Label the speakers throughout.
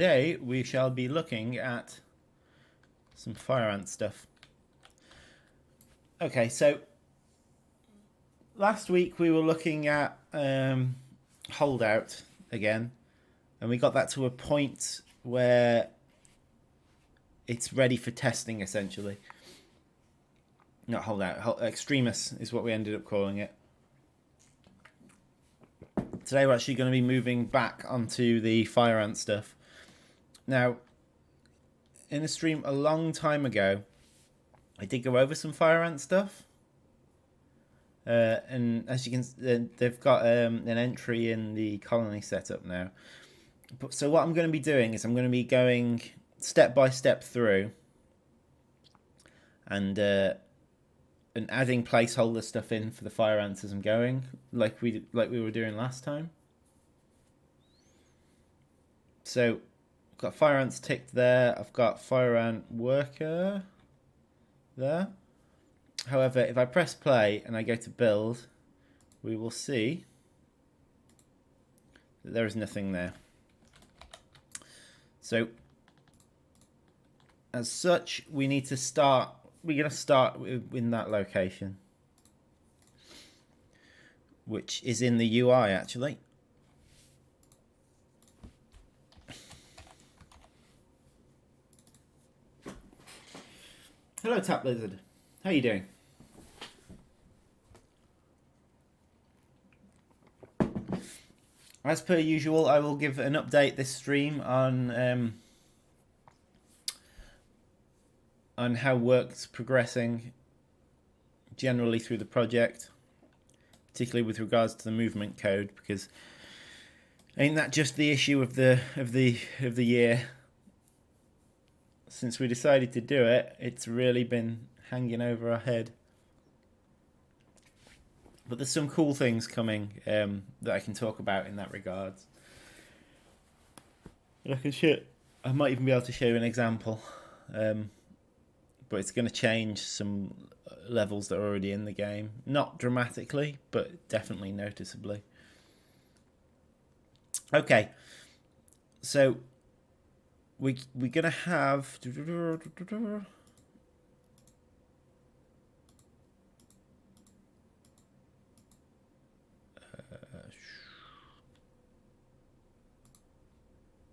Speaker 1: Today we shall be looking at some fire ant stuff. Okay, so last week we were looking at holdout again, and we got that to a point where it's ready for testing essentially. Not holdout, extremists is what we ended up calling it. Today we're actually going to be moving back onto the fire ant stuff. Now, in a stream a long time ago, I did go over some fire ant stuff. And as you can, they've got an entry in the colony setup now. So what I'm going to be doing is I'm going to be going step by step through, and adding placeholder stuff in for the fire ants as I'm going, like we were doing last time. So I've got fire ants ticked there. I've got fire ant worker there. However, if I press play and I go to build, we will see that there is nothing there. So, as such, we need to start. We're going to start in that location, which is in the UI actually. Hello, Tap Lizard. How are you doing? As per usual, I will give an update this stream on how work's progressing generally through the project, particularly with regards to the movement code, because ain't that just the issue of the year? Since we decided to do it, it's really been hanging over our head. But there's some cool things coming that I can talk about in that regard. I might even be able to show you an example. But it's going to change some levels that are already in the game. Not dramatically, but definitely noticeably. Okay. So we're going to have...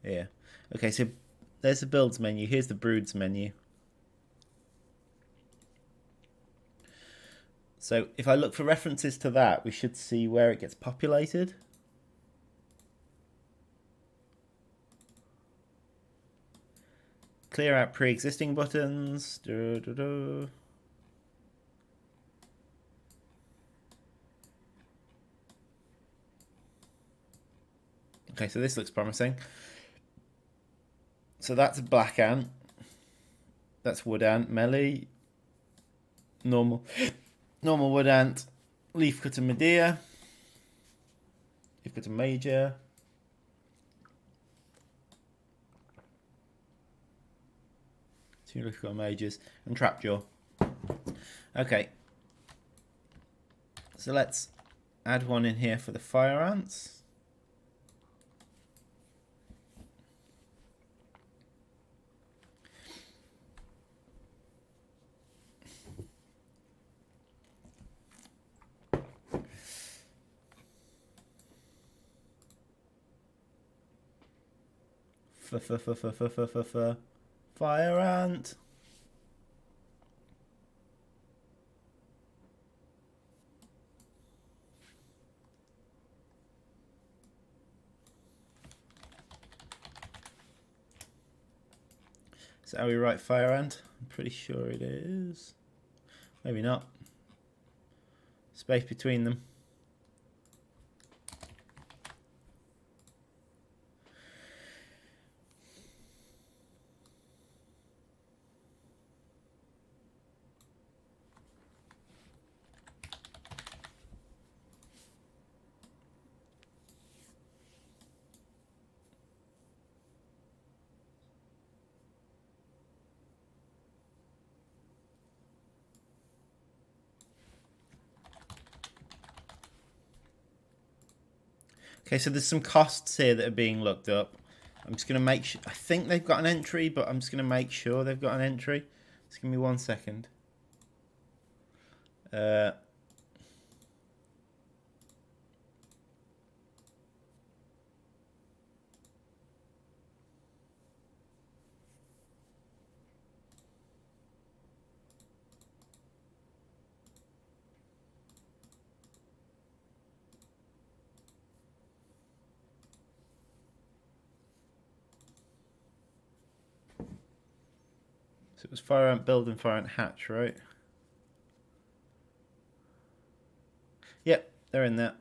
Speaker 1: yeah. Okay, so there's the builds menu. Here's the broods menu. So if I look for references to that, we should see where it gets populated. Clear out pre-existing buttons. Okay, so this looks promising. So that's a black ant. That's wood ant. Melee. Normal wood ant. Leaf cutter Medea. Leaf cutter major. Two leaf cutter majors. And trapjaw. Okay. So let's add one in here for the fire ants. Fire ant. Is that how we write fire ant? I'm pretty sure it is. Maybe not. Space between them. Okay, so there's some costs here that are being looked up. I'm just going to make sure. I think they've got an entry, but I'm just going to make sure they've got an entry. Just give me 1 second. So it was fire ant build and fire ant hatch, right? Yep, they're in there.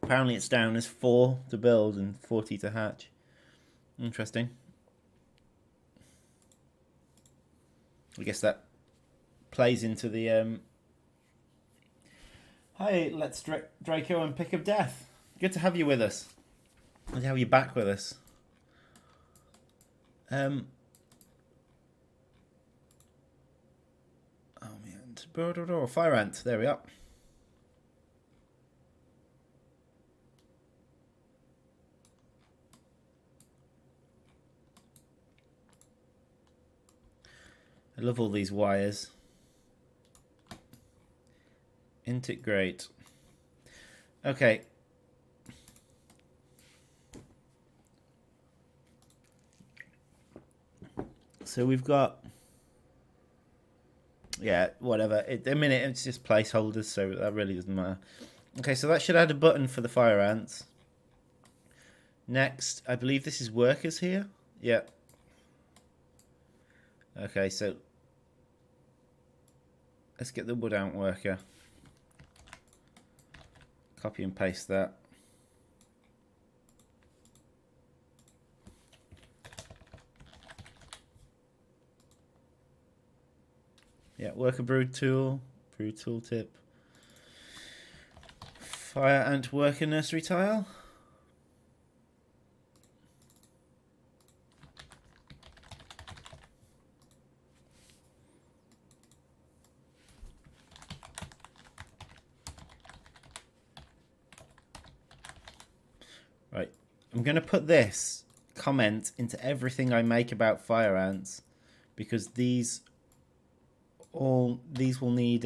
Speaker 1: Apparently it's down as 4 to build and 40 to hatch. Interesting. I guess that plays into the Hi, let's Draco and Pick of Death. Good to have you with us. Good to have you back with us. Oh man, fire ant. There we are. I love all these wires. Integrate. Okay. So we've got, yeah, whatever. At the minute it's just placeholders, so that really doesn't matter. Okay, so that should add a button for the fire ants. Next, I believe this is workers here. Yeah. Okay, so let's get the wood ant worker. Copy and paste that. Yeah, worker brood tool, brood tooltip. Fire ant worker nursery tile. Right, I'm going to put this comment into everything I make about fire ants, because these will need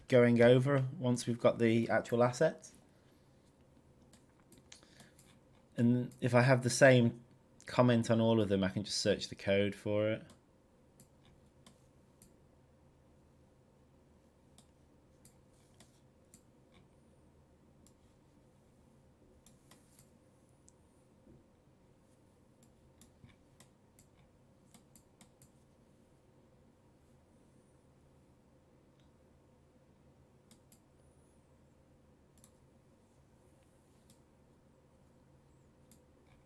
Speaker 1: going over once we've got the actual assets. And if I have the same comment on all of them, I can just search the code for it.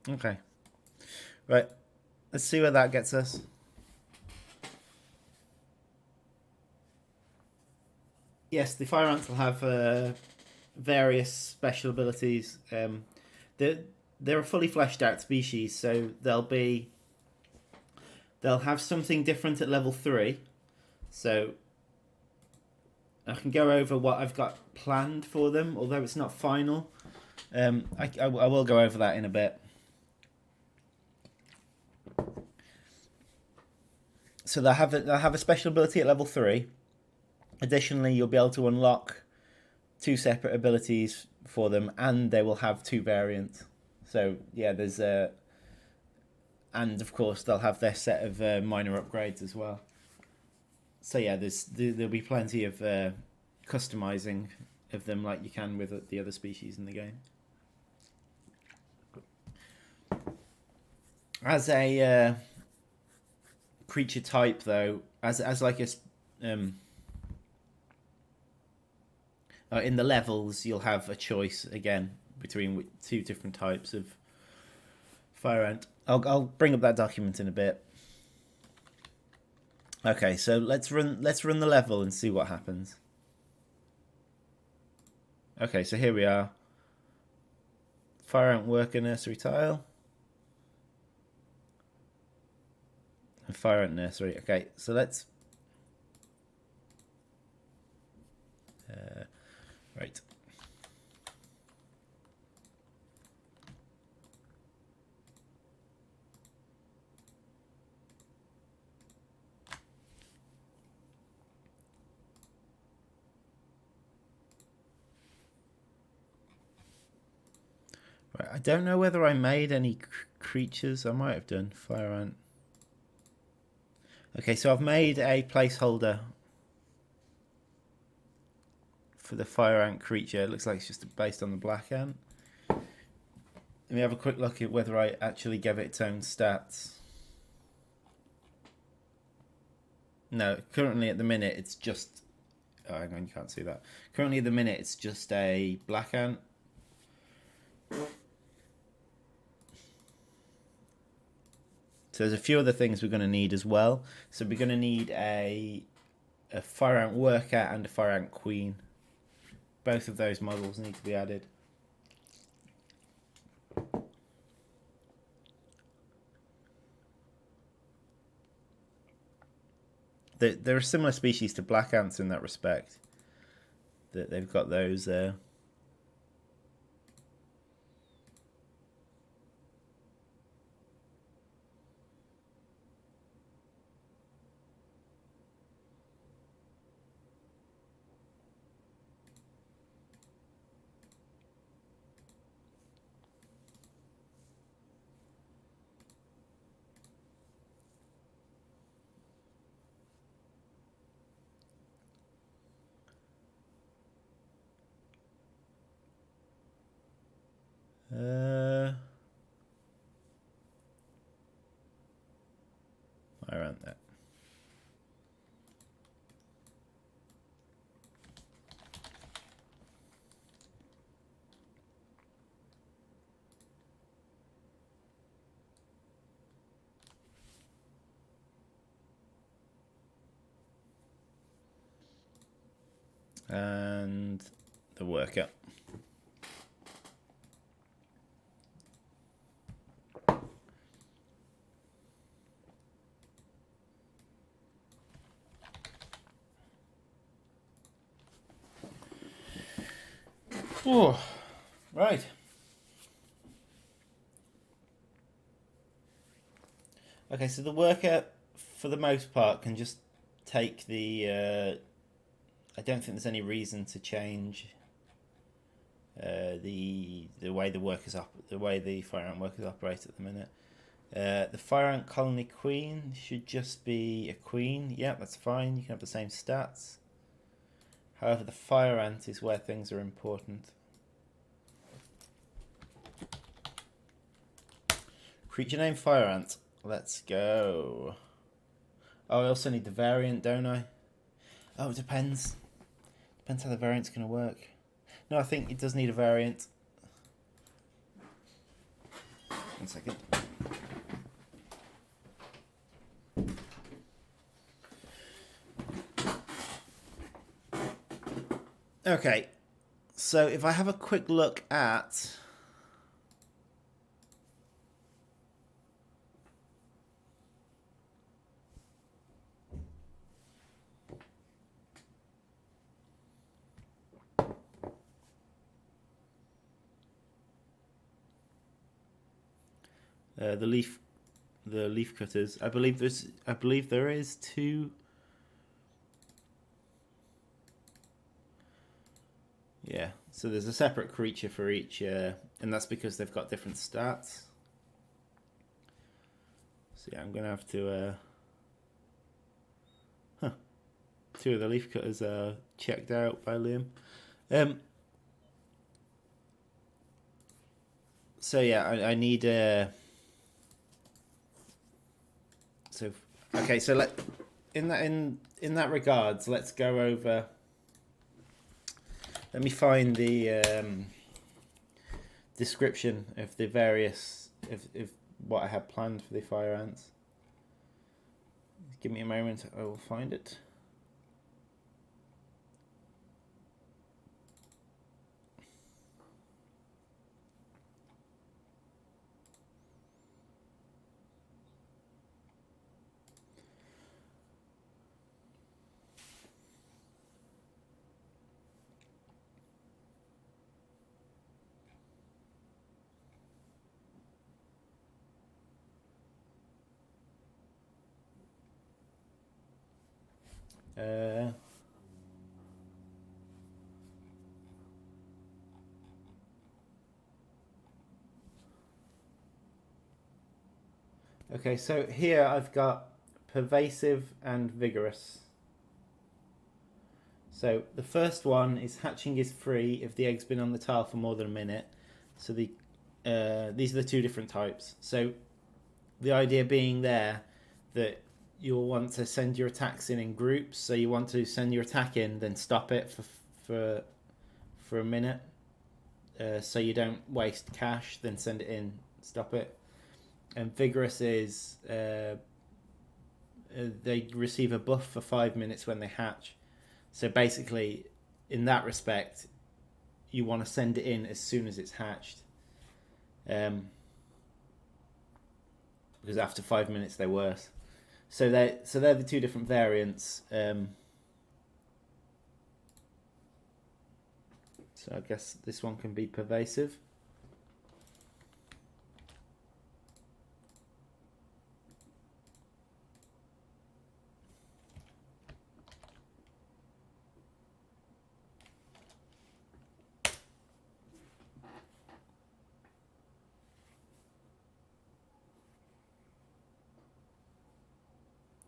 Speaker 1: Okay. Right. Let's see where that gets us. Yes, the fire ants will have various special abilities. They're a fully fleshed out species, so they'll have something different at level 3. So I can go over what I've got planned for them, although it's not final. I will go over that in a bit. So they'll have a special ability at level 3. Additionally, you'll be able to unlock 2 separate abilities for them, and they will have 2 variants. So yeah, there's and of course they'll have their set of minor upgrades as well. So yeah, there'll be plenty of customizing of them like you can with the other species in the game. As a creature type, though, as like a in the levels, you'll have a choice again between 2 different types of fire ant. I'll bring up that document in a bit. Okay, so let's run the level and see what happens. Okay, so here we are. Fire ant worker nursery tile. And fire ant nursery. Okay, so let's right. Right, I don't know whether I made any creatures. I might have done. Fire ant. Okay, so I've made a placeholder for the fire ant creature. It looks like it's just based on the black ant. Let me have a quick look at whether I actually gave it its own stats. No, currently at the minute it's just... Oh, hang on, you can't see that. Currently at the minute it's just a black ant. So there's a few other things we're going to need as well. So we're going to need a fire ant worker and a fire ant queen. Both of those models need to be added. They're a similar species to black ants in that respect. That they've got those... around that. And the worker. Oh, right. Okay, so the worker, for the most part, can just take the... I don't think there's any reason to change the way the way the fire ant workers operate at the minute. The fire ant colony queen should just be a queen. Yeah, that's fine. You can have the same stats. However, the fire ant is where things are important. Creature name fire ant. Let's go. Oh, I also need the variant, don't I? Oh, it depends. Depends how the variant's going to work. No, I think it does need a variant. 1 second. Okay, so if I have a quick look at... the leaf cutters. I believe there is 2. Yeah, so there's a separate creature for each, and that's because they've got different stats. So yeah, I'm gonna have to. 2 of the leaf cutters are checked out by Liam. So yeah, I need So okay, so in that regards, let's go over. Let me find the description of the various if what I have planned for the fire ants. Give me a moment, I will find it. Okay, so here I've got pervasive and vigorous. So the first one is hatching is free if the egg's been on the tile for more than a minute. So these are the two different types. So the idea being there that you'll want to send your attacks in groups. So you want to send your attack in, then stop it for a minute, so you don't waste cash. Then send it in, stop it. And vigorous is they receive a buff for 5 minutes when they hatch. So basically, in that respect, you want to send it in as soon as it's hatched. Because after 5 minutes they're worse. So they're the two different variants. So I guess this one can be pervasive.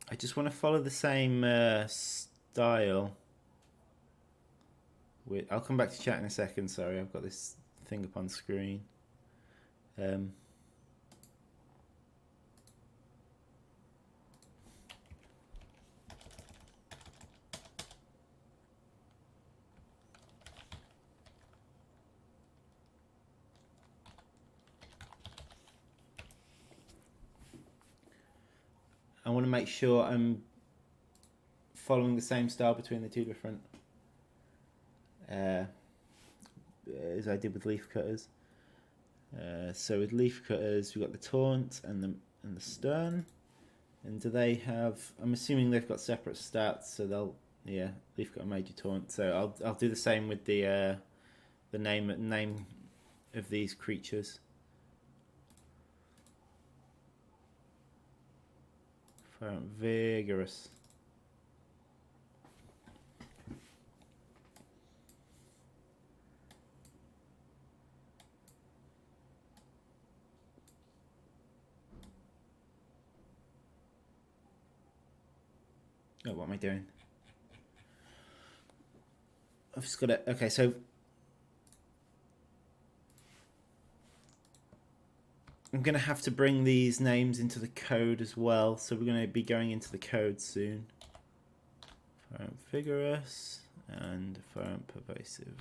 Speaker 1: I just want to follow the same style. I'll come back to chat in a second. Sorry, I've got this thing up on screen. I want to make sure I'm following the same style between the two different as I did with leaf cutters. So with leaf cutters, we've got the taunt and the stun. And do they have? I'm assuming they've got separate stats, so they'll leaf cutter major taunt. So I'll do the same with the name of these creatures. Vigorous. Oh, what am I doing? I've just got to... Okay, so... I'm going to have to bring these names into the code as well. So we're going to be going into the code soon. Vigorous and pervasive.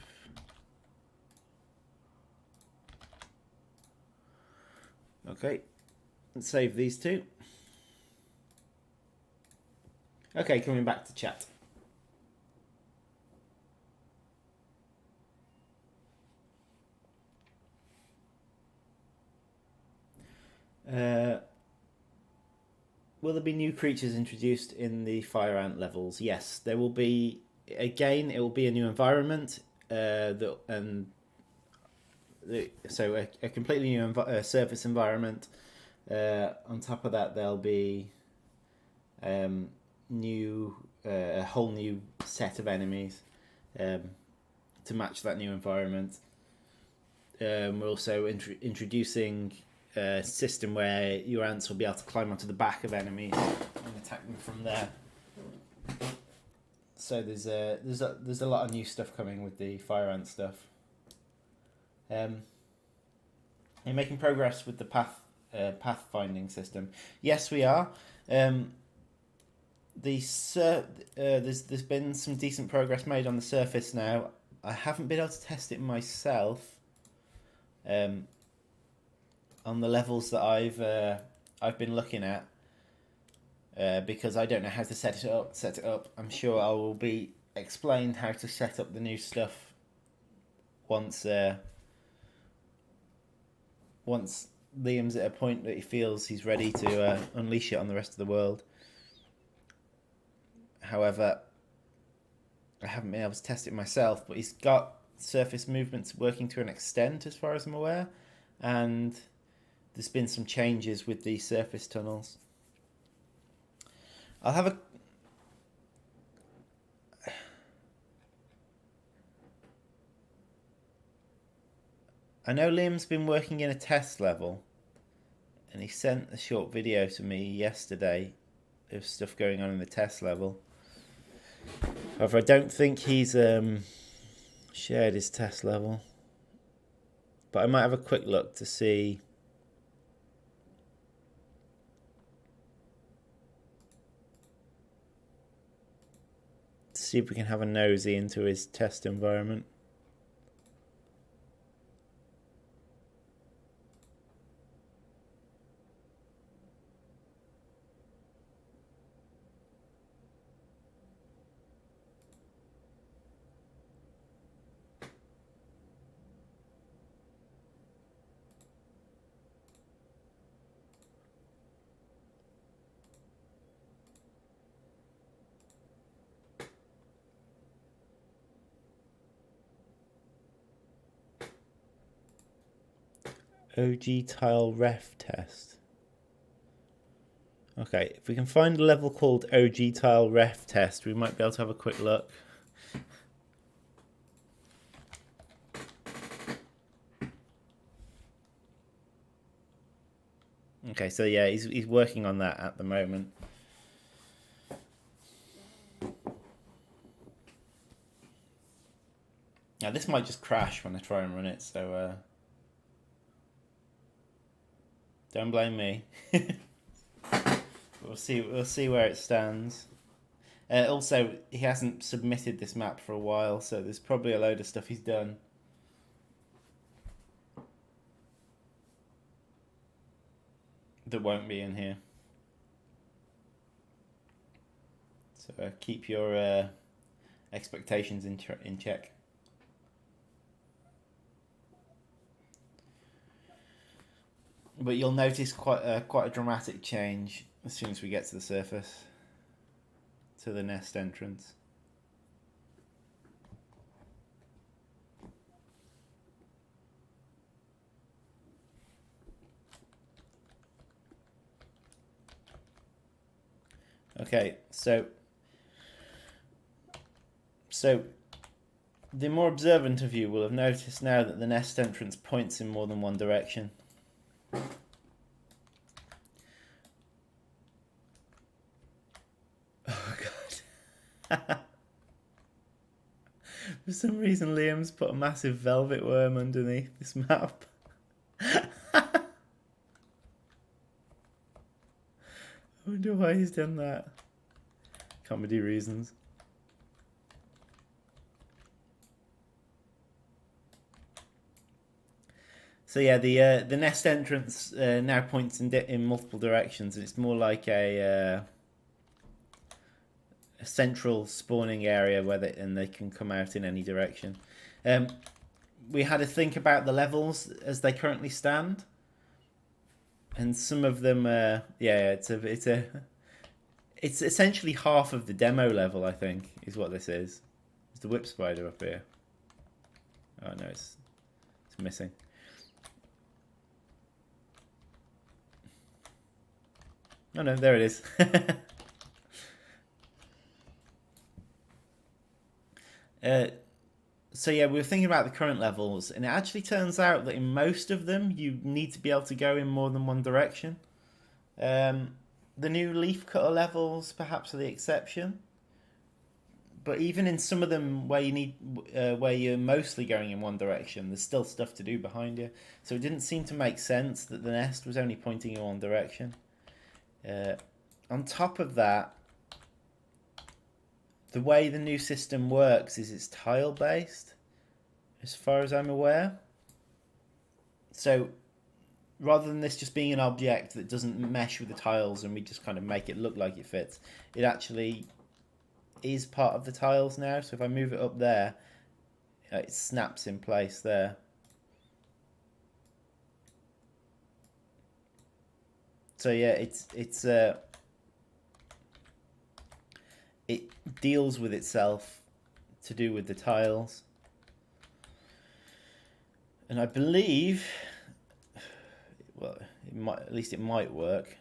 Speaker 1: Okay, let's save these two. Okay, coming back to chat. Will there be new creatures introduced in the fire ant levels? Yes, there will be. Again, it will be a new environment. So a completely new surface environment. On top of that, there'll be a whole new set of enemies to match that new environment. We're also introducing a system where your ants will be able to climb onto the back of enemies and attack them from there. So there's a lot of new stuff coming with the fire ant stuff. You're making progress with the pathfinding system. Yes, we are. There's been some decent progress made on the surface now. I haven't been able to test it myself. On the levels that I've been looking at, because I don't know how to set it up. I'm sure I will be explained how to set up the new stuff once Liam's at a point that he feels he's ready to unleash it on the rest of the world. However, I haven't been able to test it myself, but he's got surface movements working to an extent as far as I'm aware, and there's been some changes with the surface tunnels. I know Liam's been working in a test level, and he sent a short video to me yesterday of stuff going on in the test level. However, I don't think he's shared his test level, but I might have a quick look to see. See if we can have a nosy into his test environment. OG tile ref test. Okay, if we can find a level called OG tile ref test, we might be able to have a quick look. Okay, so yeah, he's working on that at the moment. Now this might just crash when I try and run it, so don't blame me. We'll see where it stands. Also, he hasn't submitted this map for a while, so there's probably a load of stuff he's done that won't be in here. So keep your expectations in check. But you'll notice quite a dramatic change as soon as we get to the surface, to the nest entrance. Okay, so the more observant of you will have noticed now that the nest entrance points in more than one direction. Oh god. For some reason Liam's put a massive velvet worm underneath this map. I wonder why he's done that. Comedy reasons. So yeah, the nest entrance now points in multiple directions, and it's more like a central spawning area where they can come out in any direction. We had to think about the levels as they currently stand, and some of them, it's essentially half of the demo level. I think is what this is. It's the whip spider up here. Oh no, it's missing. Oh no, there it is. So yeah, we were thinking about the current levels, and it actually turns out that in most of them you need to be able to go in more than one direction. The new leaf cutter levels perhaps are the exception, but even in some of them where you're mostly going in one direction, there's still stuff to do behind you. So it didn't seem to make sense that the nest was only pointing in one direction. On top of that, the way the new system works is it's tile based, as far as I'm aware. So rather than this just being an object that doesn't mesh with the tiles and we just kind of make it look like it fits, it actually is part of the tiles now. So if I move it up there, it snaps in place there. So yeah, it deals with itself to do with the tiles. And I believe, well, at least it might work.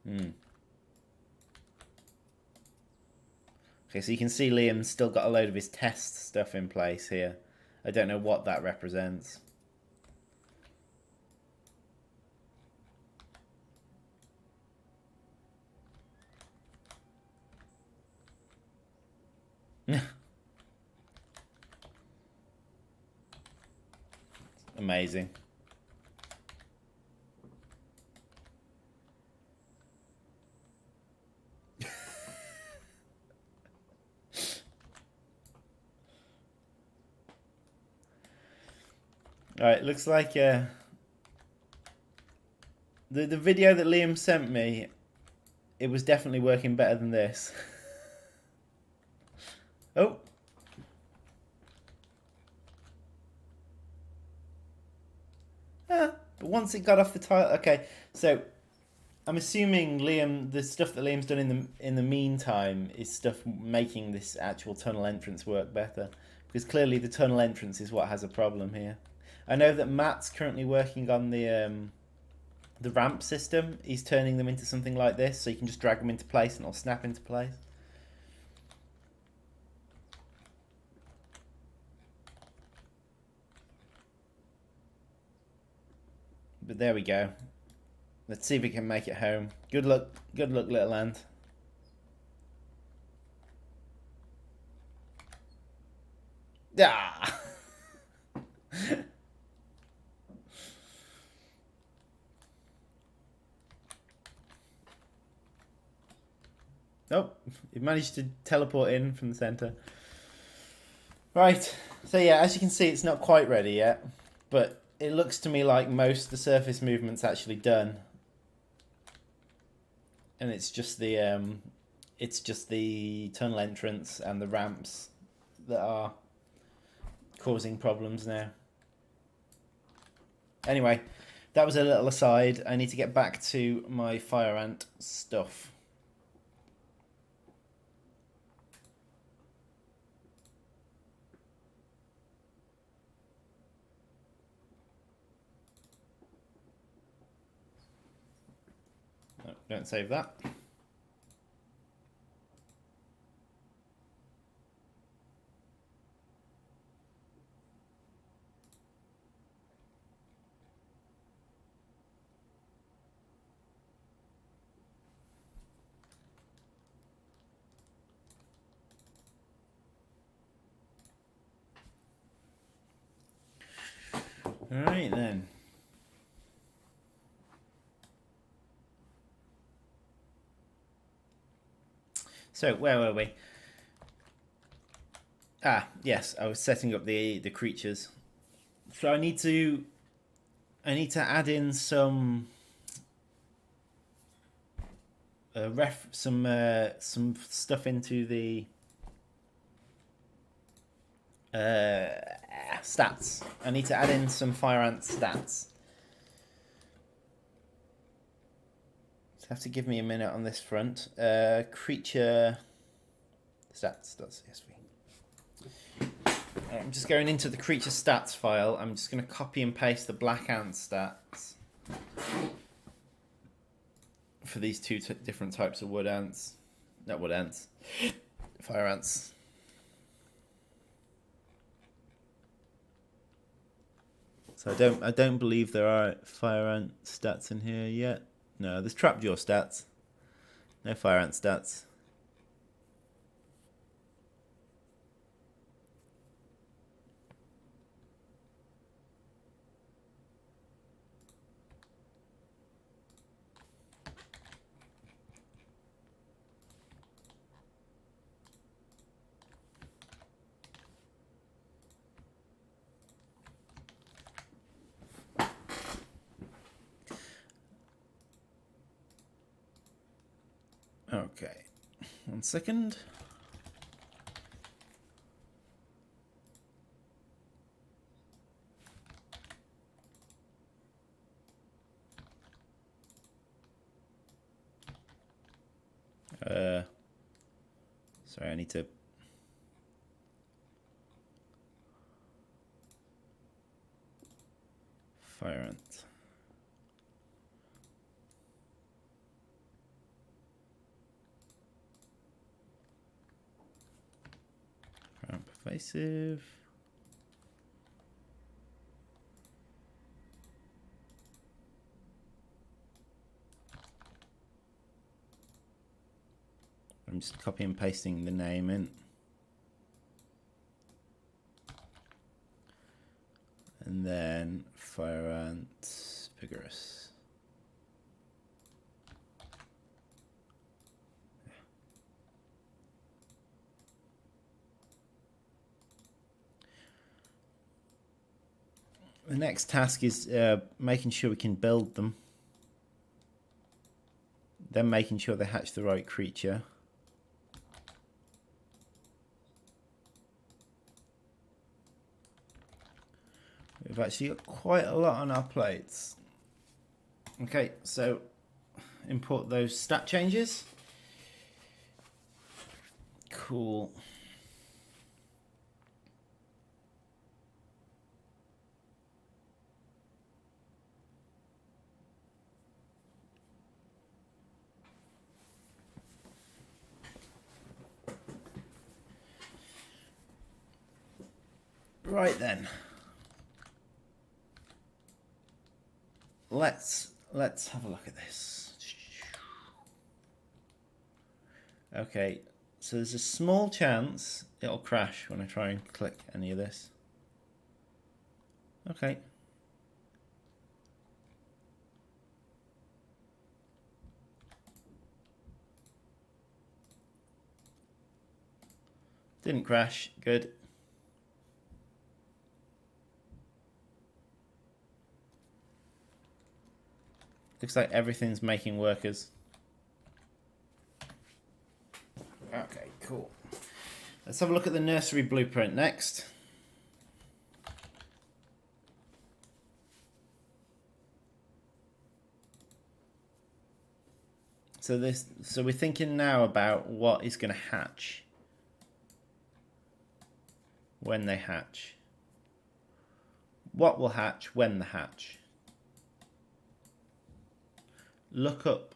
Speaker 1: Okay, so you can see Liam's still got a load of his test stuff in place here. I don't know what that represents. Amazing. Alright, looks like the video that Liam sent me, it was definitely working better than this. Oh. But once it got off the tile, okay. So I'm assuming Liam, the stuff that Liam's done in the meantime is stuff making this actual tunnel entrance work better, because clearly the tunnel entrance is what has a problem here. I know that Matt's currently working on the ramp system. He's turning them into something like this, so you can just drag them into place and it'll snap into place. But there we go. Let's see if we can make it home. Good luck, little ant. Ah! Nope, it managed to teleport in from the center. Right, so yeah, as you can see, it's not quite ready yet, but it looks to me like most of the surface movement's actually done, and it's just the tunnel entrance and the ramps that are causing problems now. Anyway, that was a little aside. I need to get back to my fire ant stuff. No, don't save that. Alright then. So, where were we? Ah, yes, I was setting up the creatures. So I need to add in some some stuff into the stats. I need to add in some fire ant stats. So have to give me a minute on this front. Creature stats.csv. I'm just going into the creature stats file. I'm just going to copy and paste the black ant stats for these two different types of wood ants. Not wood ants. Fire ants. So I don't believe there are fire ant stats in here yet. No, there's trapjaw stats. No fire ant stats. Okay, 1 second. Sorry, I need to fire ant. Pervasive. I'm just copy and pasting the name in. And then fire ant vigorous. The next task is making sure we can build them. Then making sure they hatch the right creature. We've actually got quite a lot on our plates. Okay, so import those stat changes. Cool. Right then. Let's have a look at this. Okay, so there's a small chance it'll crash when I try and click any of this. Okay. Didn't crash, good. Looks like everything's making workers. Okay, cool. Let's have a look at the nursery blueprint next. So we're thinking now about what is going to hatch when they hatch. What will hatch when they hatch? Look up.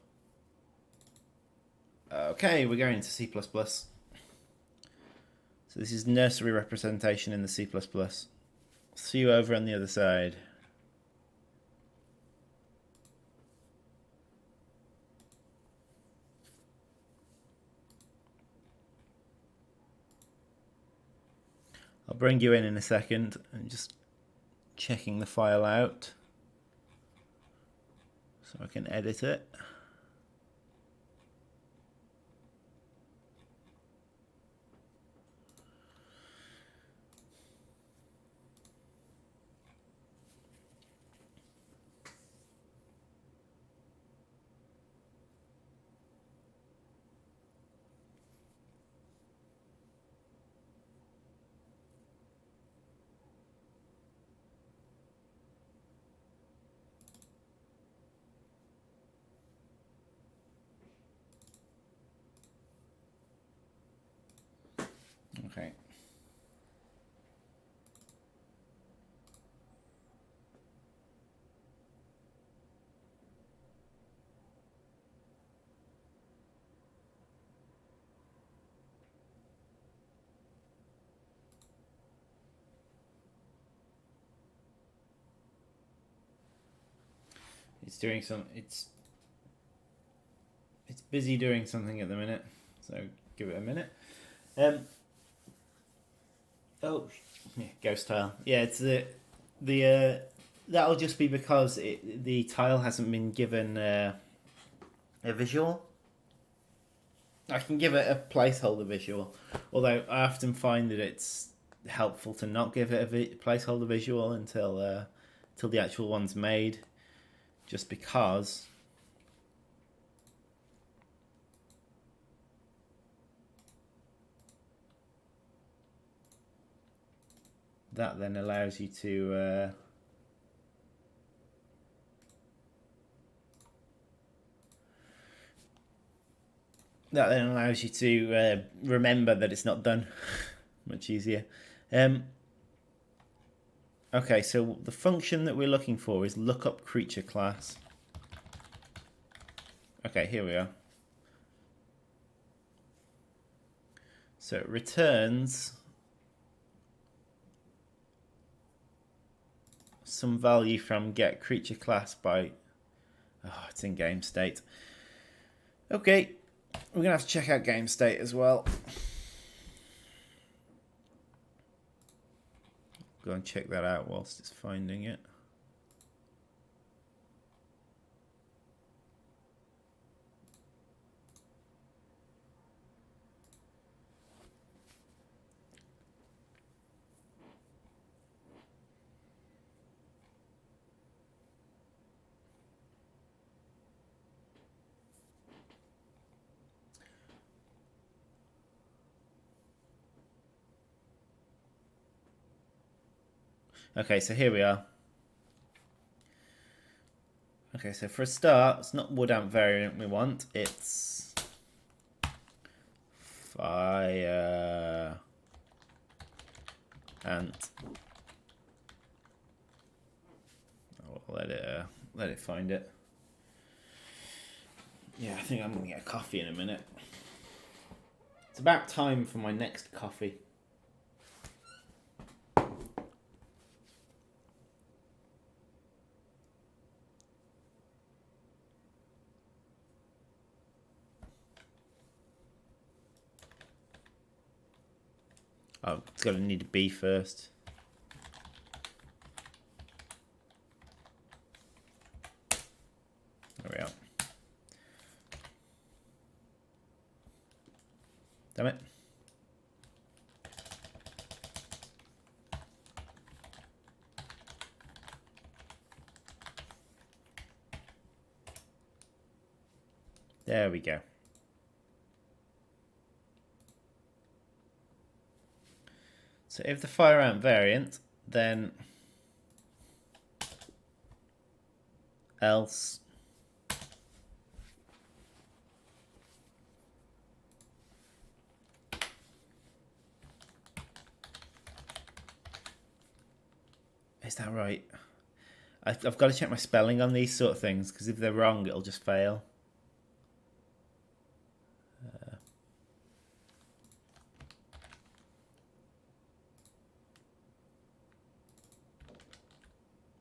Speaker 1: Okay, we're going to C++. So this is nursery representation in the C++. See you over on the other side. I'll bring you in a second. I'm just checking the file out so I can edit it. Okay. It's doing some. It's busy doing something at the minute, so give it a minute. Oh, yeah, ghost tile. Yeah, it's the that'll just be because the tile hasn't been given a visual. I can give it a placeholder visual, although I often find that it's helpful to not give it a placeholder visual until the actual one's made, just because that then allows you to remember that it's not done. Much easier. Okay, so the function that we're looking for is lookup creature class. Okay, here we are. So it returns some value from get creature class by... Oh, it's in game state. Okay, We're going to have to check out game state as well. Go and check that out whilst it's finding it. Okay, so here we are. Okay, so for a start, it's not wood amp variant we want, it's fire ant. I'll let it find it. Yeah, I think I'm gonna get a coffee in a minute. It's about time for my next coffee. Oh, it's gonna need a bee first. There we are. Damn it. There we go. So if the fire ant variant, then else is that right? I've got to check my spelling on these sort of things because if they're wrong, it'll just fail.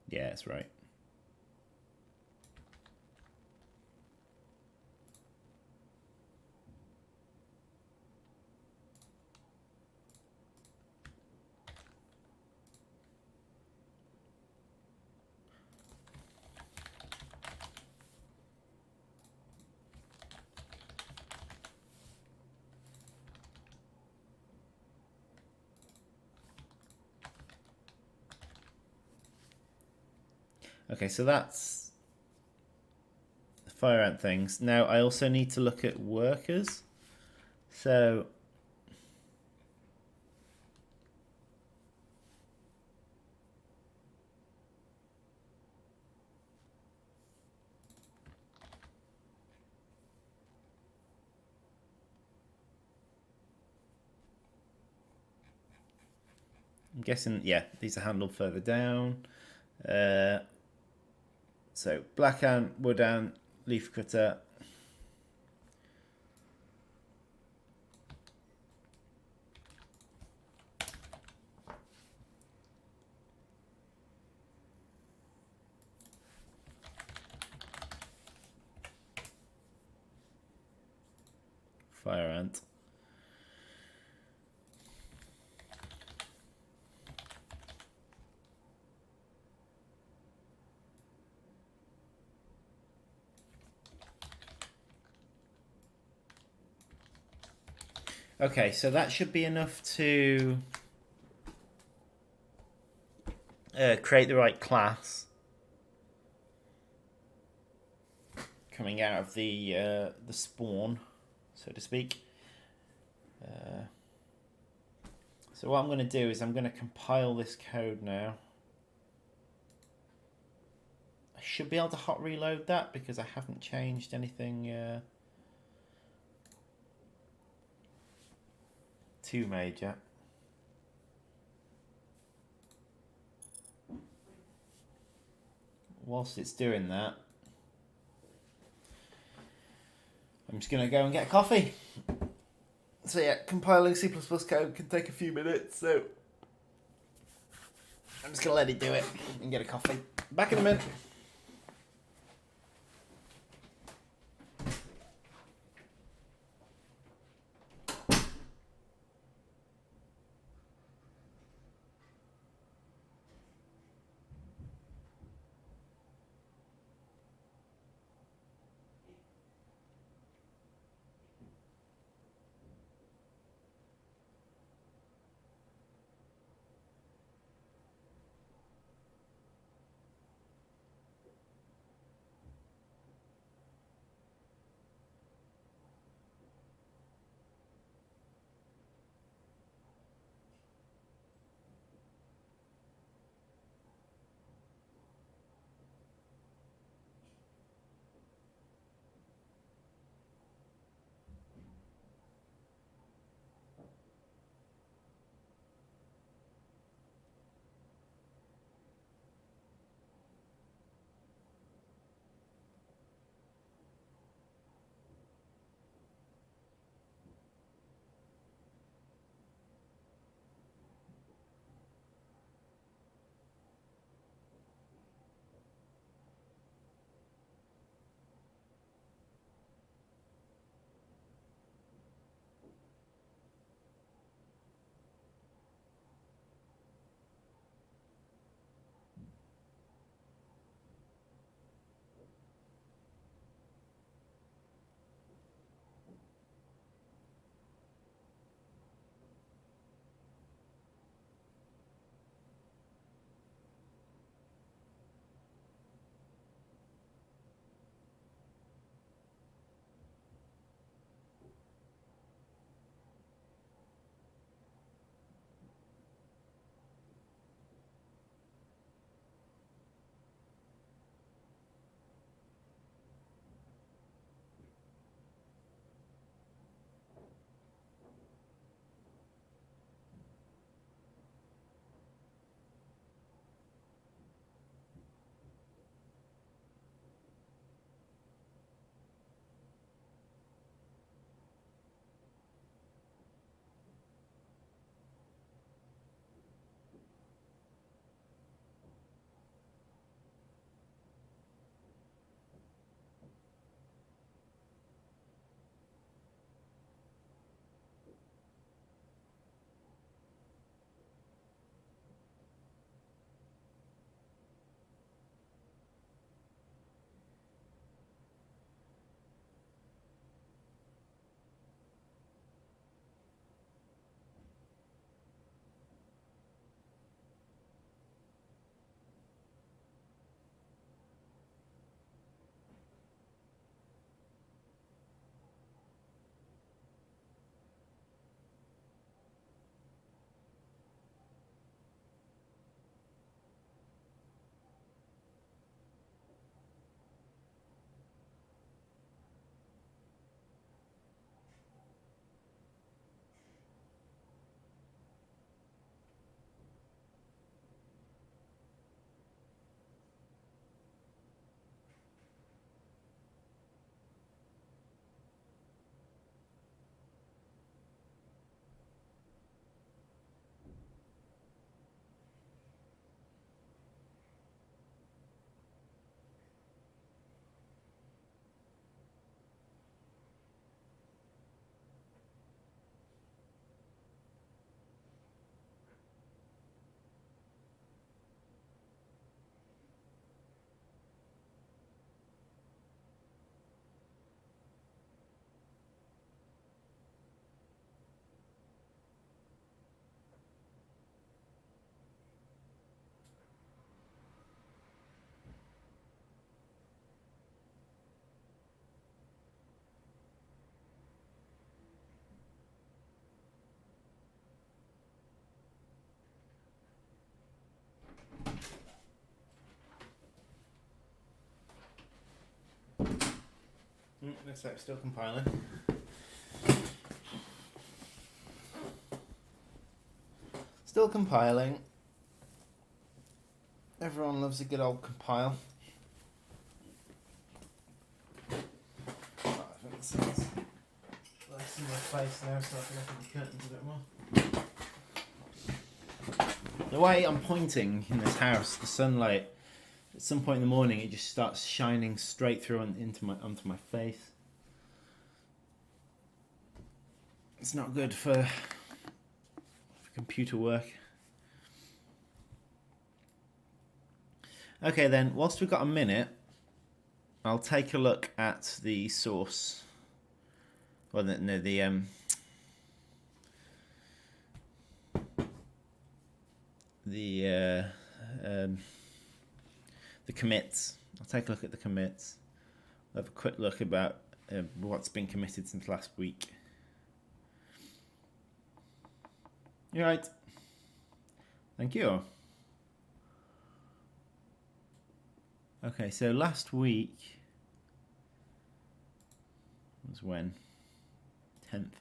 Speaker 1: Yeah, that's right. Okay, so that's the fire ant things. Now I also need to look at workers. So I'm guessing, yeah, these are handled further down. So black ant, wood ant, leaf cutter. Fire ant. Okay, so that should be enough to create the right class coming out of the spawn, so to speak. So what I'm going to do is I'm going to compile this code now. I should be able to hot reload that because I haven't changed anything too major. Whilst it's doing that, I'm just going to go and get a coffee. So yeah, compiling C++ code can take a few minutes, so I'm just going to let it do it and get a coffee. Back in a minute. Looks like still compiling. Still compiling. Everyone loves a good old compile. Oh, I think this is less in my face now, so I can open the curtains a bit more. The way I'm pointing in this house, the sunlight, at some point in the morning, it just starts shining straight through onto my face. It's not good for computer work. Okay then, whilst we've got a minute, I'll take a look at the source. Well, the commits. I'll take a look at the commits. I'll have a quick look about what's been committed since last week. You're right. Thank you. Okay, so last week was when? 10th.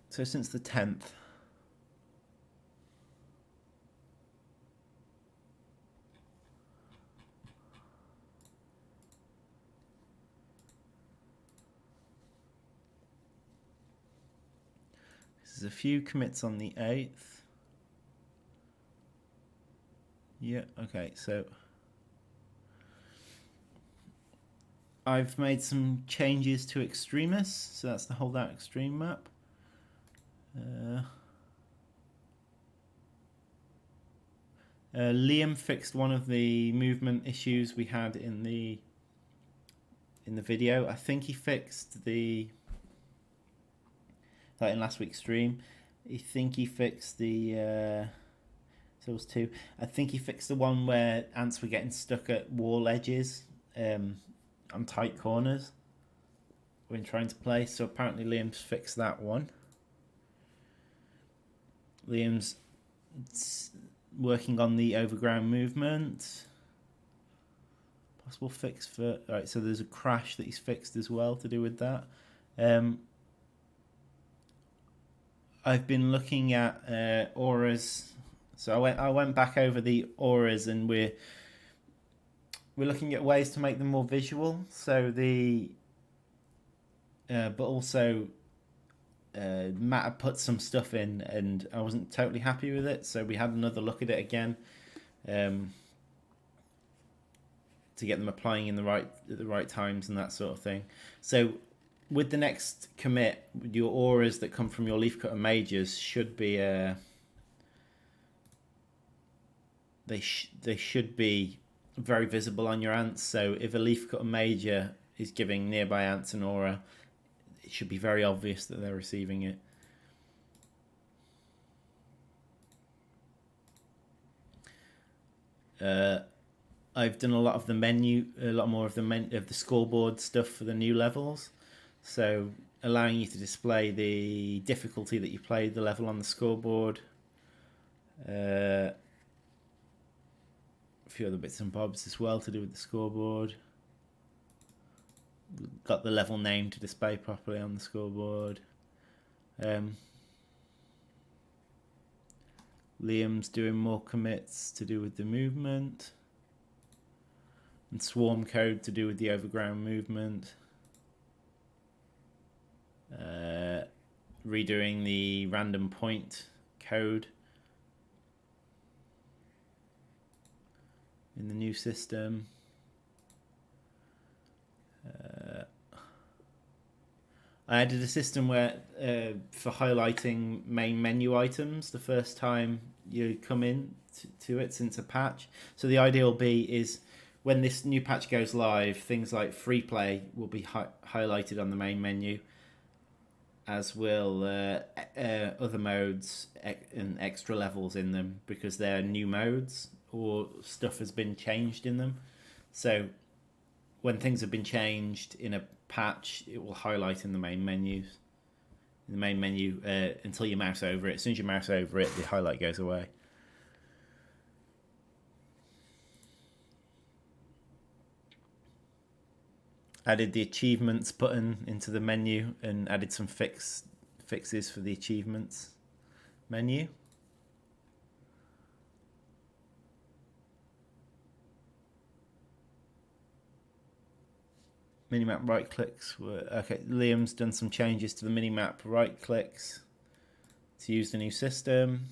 Speaker 1: So since the 10th, there's a few commits on the 8th. Yeah, okay, so I've made some changes to Extremists, so that's the holdout extreme map. Liam fixed one of the movement issues we had in the video. I think he fixed like in last week's stream. I think he fixed the so it was 2. I think he fixed the one where ants were getting stuck at wall edges on tight corners when trying to play. So apparently Liam's fixed that one. Liam's working on the overground movement. Possible fix for... Alright, so there's a crash that he's fixed as well to do with that. I've been looking at auras. So I went back over the auras, and we're looking at ways to make them more visual. So but also Matt had put some stuff in, and I wasn't totally happy with it. So we had another look at it again, to get them applying in at the right times and that sort of thing. So with the next commit, your auras that come from your leafcutter majors should be they should be very visible on your ants. So if a leafcutter major is giving nearby ants an aura, it should be very obvious that they're receiving it. I've done a lot of the menu, a lot more of the scoreboard stuff for the new levels. So allowing you to display the difficulty that you played the level on the scoreboard. A few other bits and bobs as well to do with the scoreboard. Got the level name to display properly on the scoreboard. Liam's doing more commits to do with the movement. And swarm code to do with the overground movement. Redoing the random point code in the new system. I added a system where for highlighting main menu items the first time you come in to it since a patch. So the idea will be is when this new patch goes live, things like free play will be highlighted on the main menu, as will other modes and extra levels in them, because they're new modes or stuff has been changed in them. So when things have been changed in a patch, it will highlight in the main menus. In the main menu until you mouse over it. As soon as you mouse over it, the highlight goes away. added the achievements button into the menu and added some fixes for the achievements menu. Minimap right clicks were okay. Liam's done some changes to the minimap right clicks to use the new system.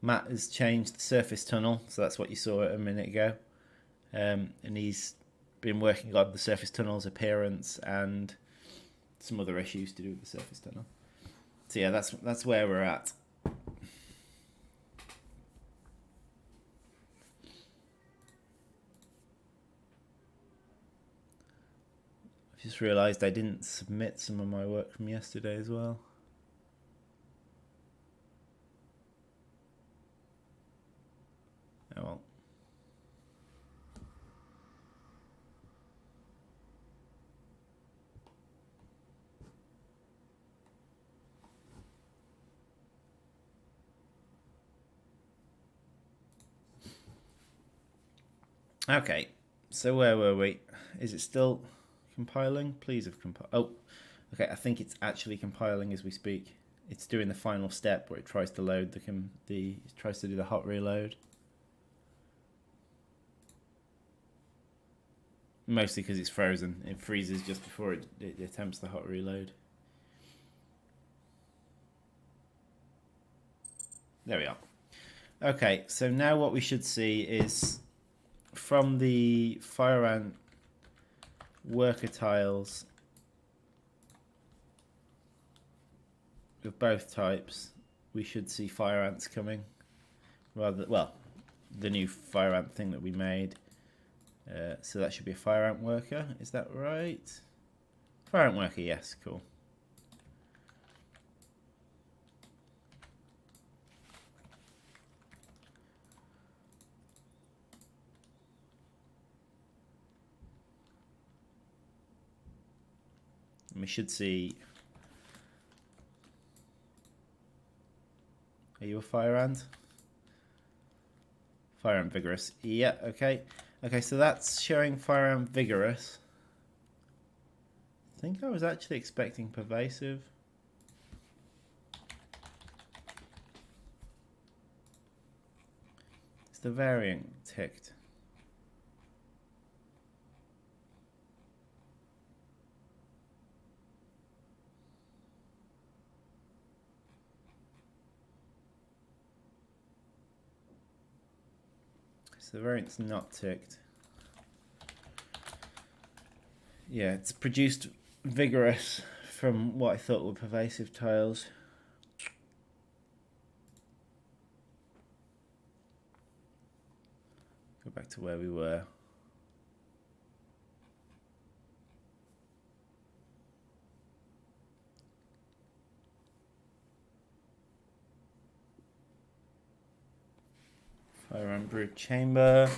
Speaker 1: Matt has changed the surface tunnel, so that's what you saw a minute ago, and he's been working on the surface tunnel's appearance and some other issues to do with the surface tunnel. So yeah, that's where we're at. I've just realised I didn't submit some of my work from yesterday as well. Oh well. Okay, so where were we? Is it still compiling? Please have compiled. Oh, okay, I think it's actually compiling as we speak. It's doing the final step where it tries to load it tries to do the hot reload. Mostly because it's frozen. It freezes just before it attempts the hot reload. There we are. Okay, so now what we should see is from the fire ant worker tiles of both types, we should see fire ants coming. The new fire ant thing that we made. So that should be a fire ant worker. Is that right? Fire ant worker, yes, cool. And we should see. Are you a fire ant? Fire ant vigorous. Yeah, okay. Okay, so that's showing fire ant vigorous. I think I was actually expecting pervasive. Is the variant ticked? So the variant's not ticked. Yeah, it's produced vigorous from what I thought were pervasive tiles. Go back to where we were. Fire ant brood chamber.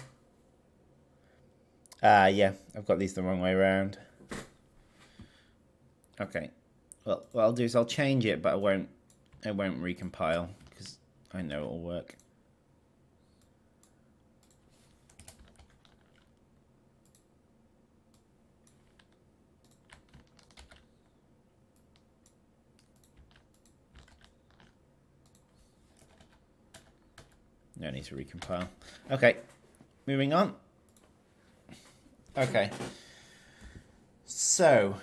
Speaker 1: Yeah, I've got these the wrong way around. Okay. Well, what I'll do is I'll change it, but I won't recompile because I know it'll work. No need to recompile. Okay, moving on. Okay. So,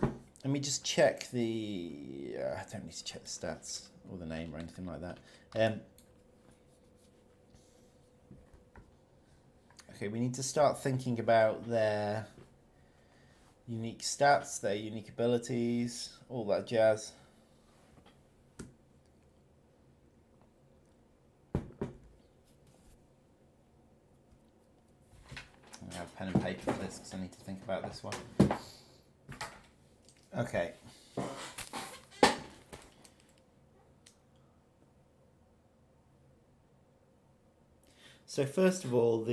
Speaker 1: let me just check the... I don't need to check the stats or the name or anything like that. Okay, we need to start thinking about their unique stats, their unique abilities, all that jazz. I have pen and paper for this because I need to think about this one. Okay. So first of all,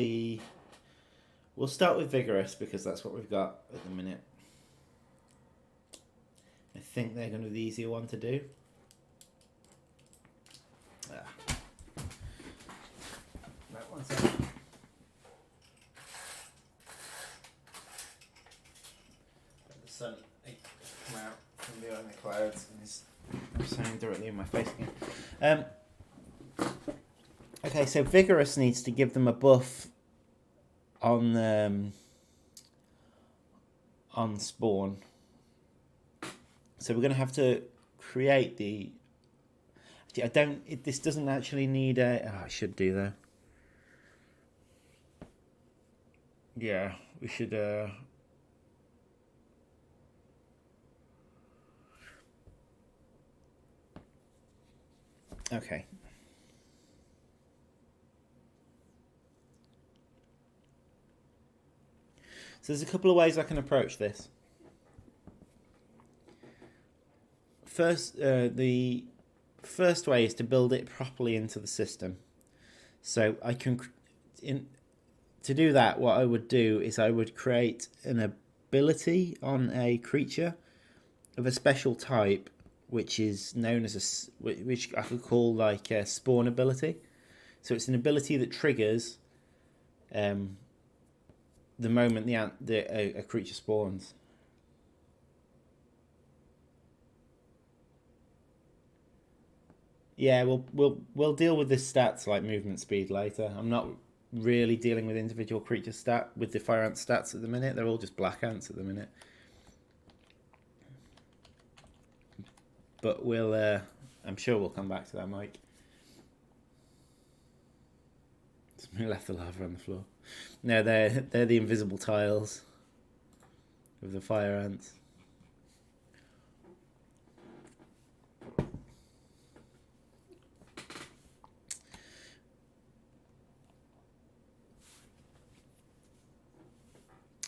Speaker 1: we'll start with vigorous because that's what we've got at the minute. I think they're going to be the easier one to do. Right, one second. sun come out from behind the clouds and is shining directly in my face again. Okay, so Vigorous needs to give them a buff on spawn. So we're going to have to create the. This doesn't actually need a. Oh, I should do though. Yeah, we should. Okay. So there's a couple of ways I can approach this. First, the first way is to build it properly into the system. So I can, to do that, what I would do is I would create an ability on a creature of a special type, which is known as which I could call like a spawn ability. So it's an ability that triggers the moment a creature spawns. Yeah, we'll deal with the stats like movement speed later. I'm not really dealing with individual creature with the fire ant stats at the minute. They're all just black ants at the minute. But I'm sure we'll come back to that, Mike. Somebody left the lava on the floor. No, they're the invisible tiles of the fire ants.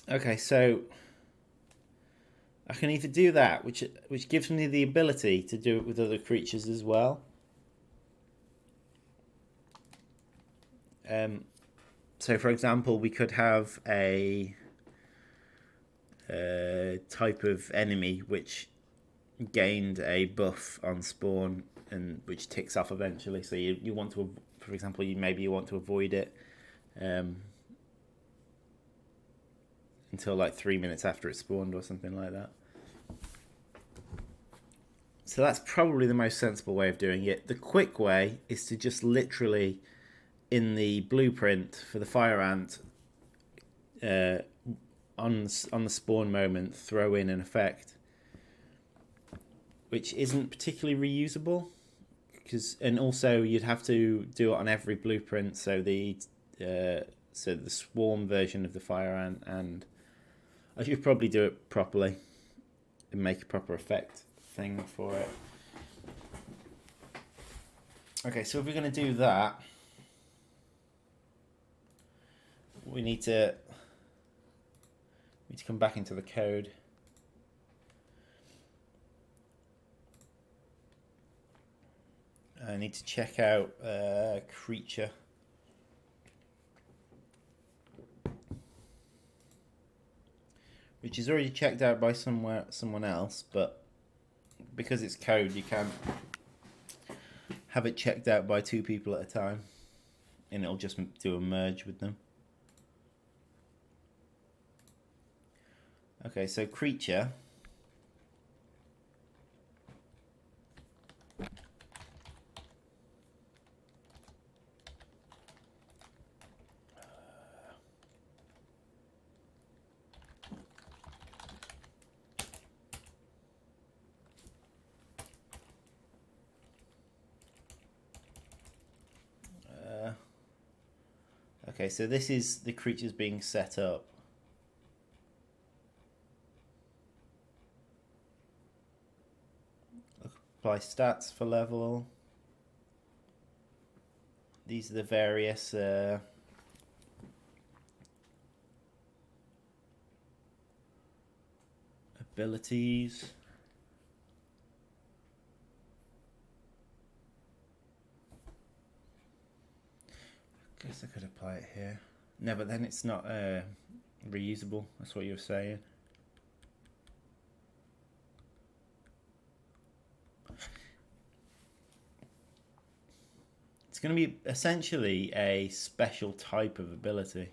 Speaker 1: Okay, so I can either do that, which gives me the ability to do it with other creatures as well. So, for example, we could have a type of enemy which gained a buff on spawn and which ticks off eventually. So you want to, for example, you want to avoid it until like 3 minutes after it spawned or something like that. So that's probably the most sensible way of doing it. The quick way is to just literally, in the blueprint for the fire ant, on the spawn moment, throw in an effect which isn't particularly reusable, and also you'd have to do it on every blueprint. So the swarm version of the fire ant, and I should probably do it properly and make a proper effect thing for it. Okay, so if we're going to do that, we need to come back into the code. I need to check out creature. Which is already checked out by someone else, but because it's code, you can have it checked out by 2 people at a time, and it'll just do a merge with them. Okay, so creature. Okay, so this is the creatures being set up. Apply stats for level. These are the various abilities. I guess I could apply it here. No, but then it's not reusable. That's what you were saying. It's going to be essentially a special type of ability.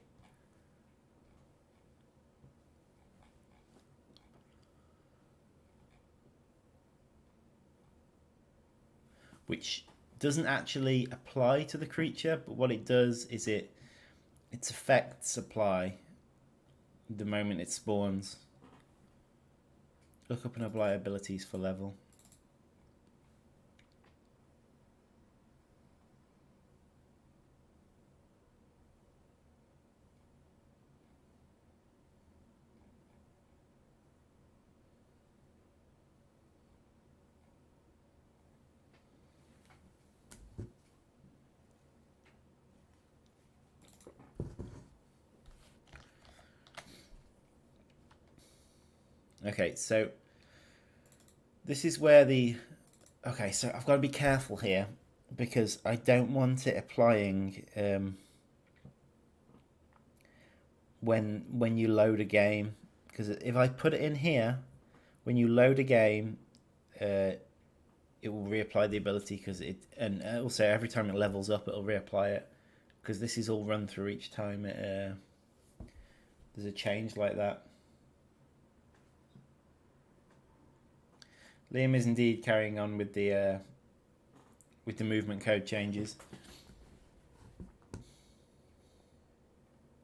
Speaker 1: which doesn't actually apply to the creature, but what it does is its effects apply the moment it spawns. Look up and apply abilities for level. Okay, so this is where the... Okay, so I've got to be careful here because I don't want it applying when you load a game. Because if I put it in here, when you load a game, it will reapply the ability because and also every time it levels up, it'll reapply it because this is all run through each time there's a change like that. Liam is indeed carrying on with the movement code changes.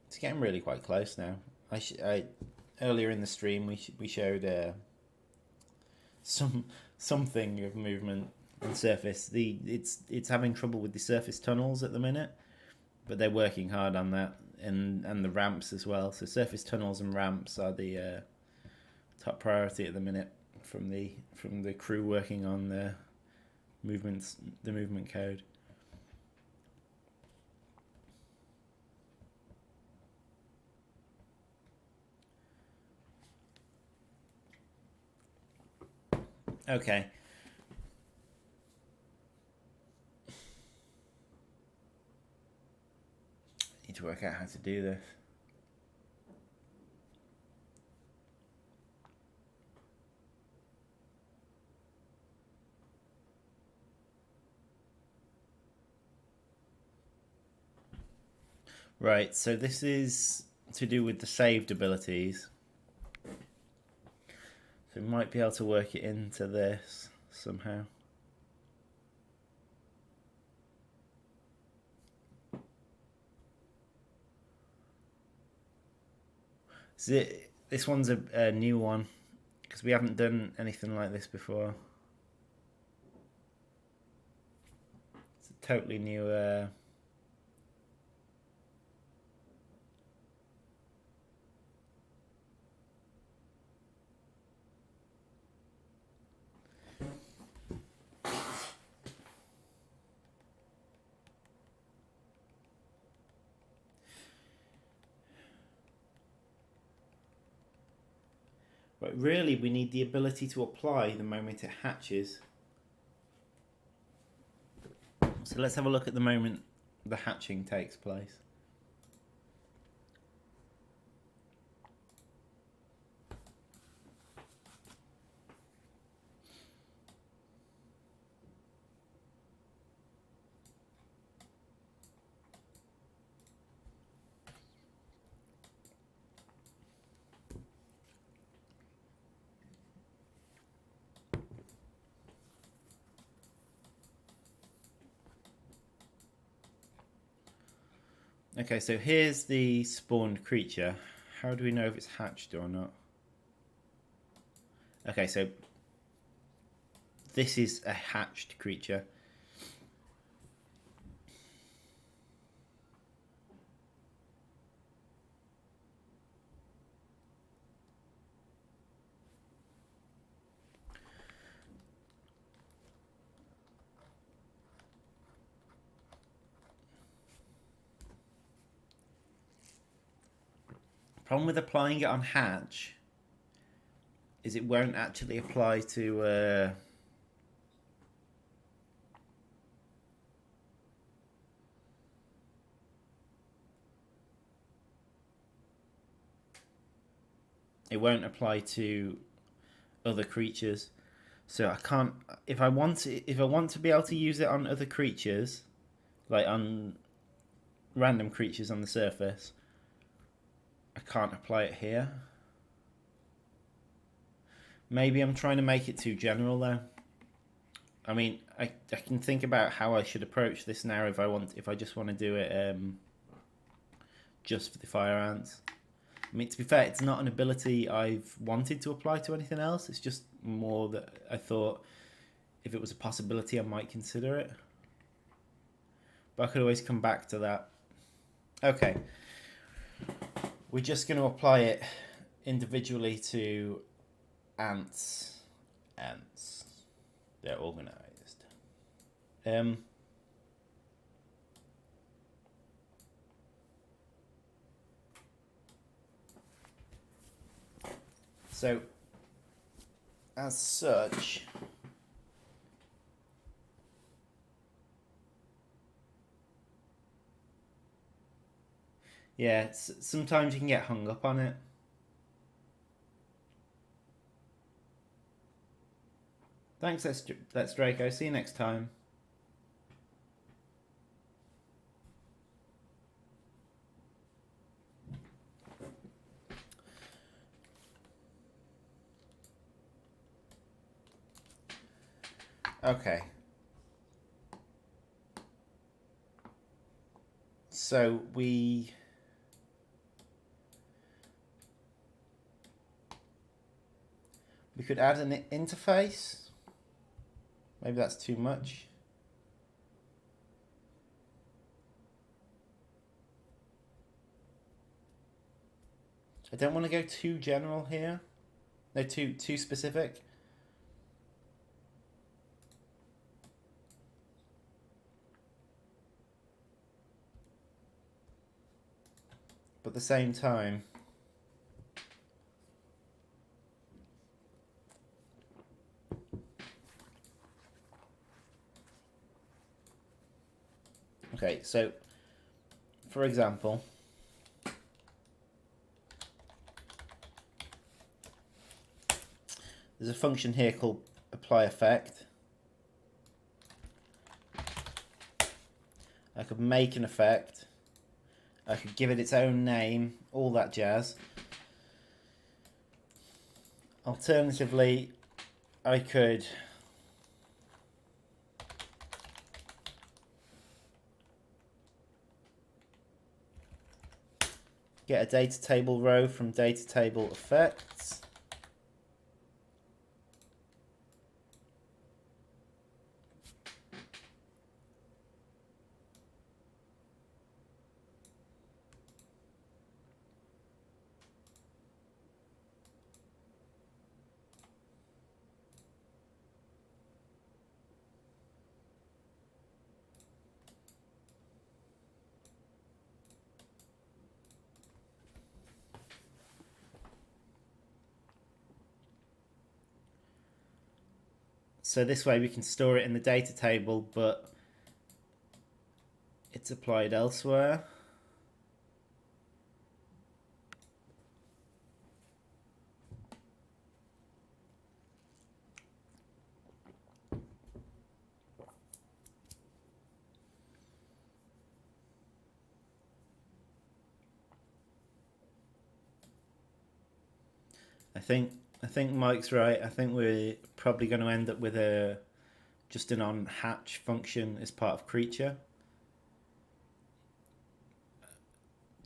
Speaker 1: It's getting really quite close now. I earlier in the stream we showed something of movement on surface. It's having trouble with the surface tunnels at the minute, but they're working hard on that, and the ramps as well. So surface tunnels and ramps are the top priority at the minute from the crew working on the movement code. Okay. Need to work out how to do this. Right, so this is to do with the saved abilities. So we might be able to work it into this somehow. So this one's a new one because we haven't done anything like this before. It's a totally new but really we need the ability to apply the moment it hatches. So let's have a look at the moment the hatching takes place. Okay, so here's the spawned creature. How do we know if it's hatched or not? Okay, so this is a hatched creature. Problem with applying it on hatch is it won't actually apply to it won't apply to other creatures. So I can't if I want to be able to use it on other creatures, like on random creatures on the surface, I can't apply it here. Maybe I'm trying to make it too general though. I mean, I can think about how I should approach this now if I just want to do it just for the fire ants. I mean, to be fair, it's not an ability I've wanted to apply to anything else. It's just more that I thought if it was a possibility, I might consider it. But I could always come back to that. Okay. We're just going to apply it individually to ants. Ants. They're organized. So, as such, yeah, sometimes you can get hung up on it. Thanks, that's Draco. See you next time. Okay. So we could add an interface. Maybe that's too much. I don't want to go too general here. No, too specific. But at the same time, okay, so for example, there's a function here called apply effect. I could make an effect. I could give it its own name, all that jazz. Alternatively, I could get a data table row from data table effects. So this way we can store it in the data table, but it's applied elsewhere. I think Mike's right. I think we're probably going to end up with just an on hatch function as part of creature,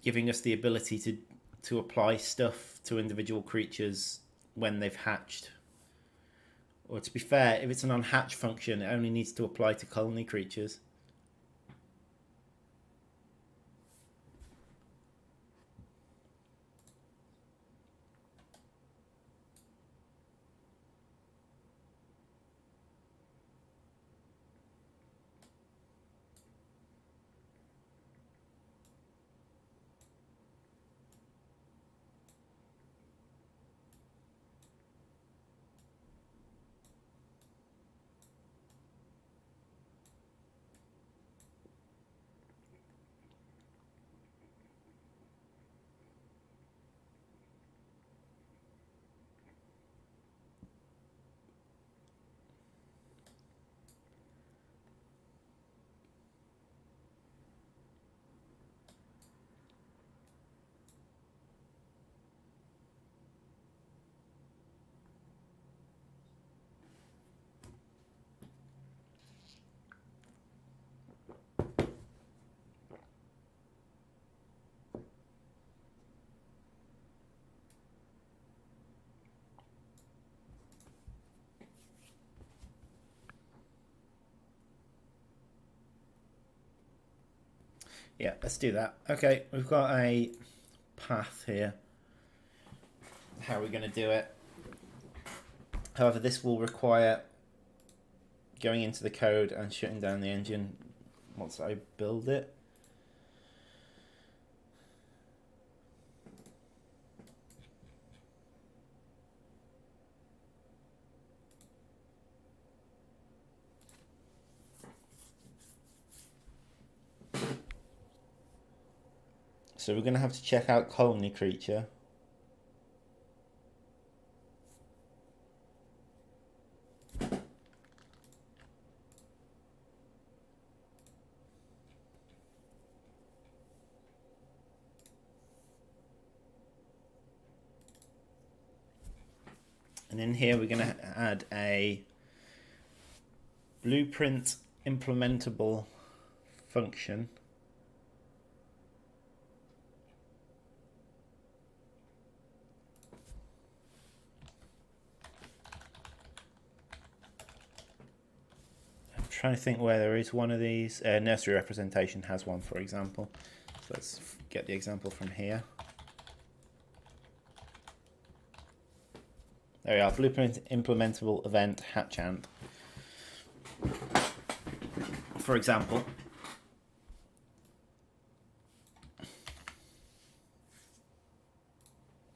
Speaker 1: giving us the ability to apply stuff to individual creatures when they've hatched. Or to be fair, if it's an on hatch function, it only needs to apply to colony creatures. Yeah, let's do that. Okay, we've got a path here. How are we going to do it? However, this will require going into the code and shutting down the engine once I build it. So we're going to have to check out colony creature. And in here we're going to add a blueprint implementable function. I'm trying to think where there is one of these. Nursery representation has one, for example. So let's get the example from here. There we are, blueprint implementable event hatch ant. For example.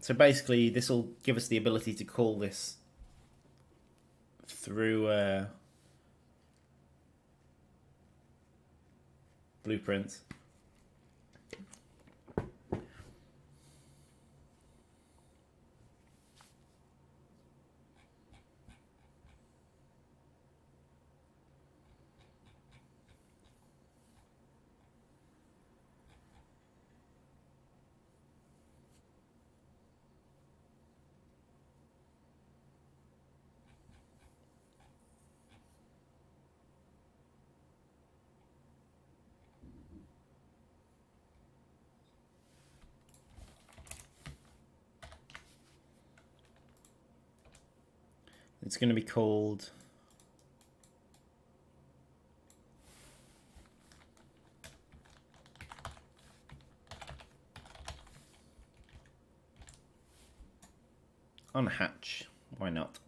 Speaker 1: So basically this will give us the ability to call this through blueprints. It's going to be called on hatch. Why not?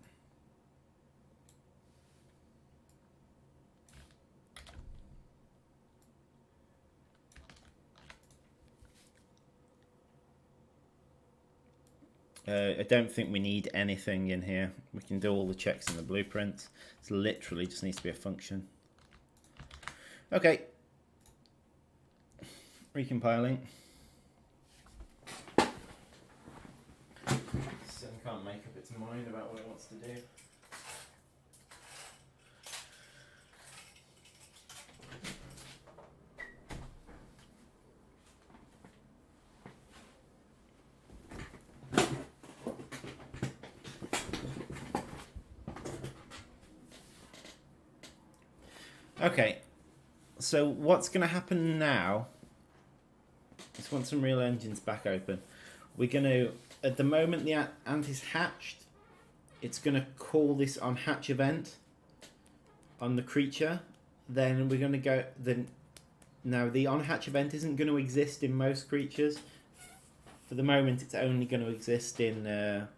Speaker 1: I don't think we need anything in here. We can do all the checks in the blueprint. It literally just needs to be a function. Okay. Recompiling. Sim can't make up its mind about what it wants to do. Okay, so what's going to happen now is once Unreal Engine's back open, we're going to, at the moment the ant is hatched, it's going to call this on hatch event on the creature. Then we're going to go, now the on hatch event isn't going to exist in most creatures. For the moment it's only going to exist in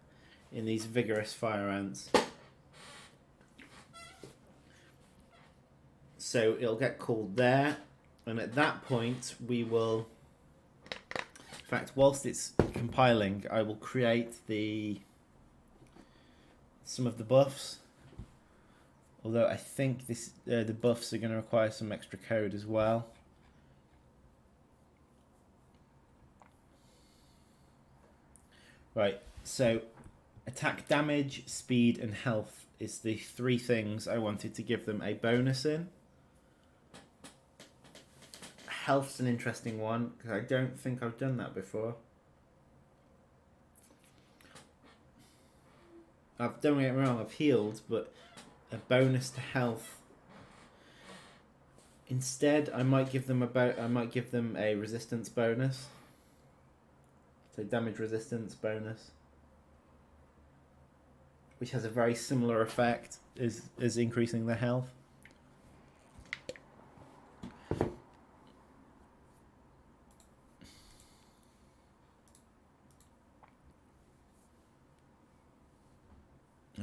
Speaker 1: these vigorous fire ants. So it'll get called there, and at that point we will, in fact, whilst it's compiling, I will create some of the buffs. Although I think the buffs are going to require some extra code as well. Right, so attack damage, speed, and health is the three things I wanted to give them a bonus in. Health's an interesting one because I don't think I've done that before. Don't get me wrong, I've healed, but a bonus to health. Instead, I might give them a resistance bonus. So damage resistance bonus, which has a very similar effect as increasing their health.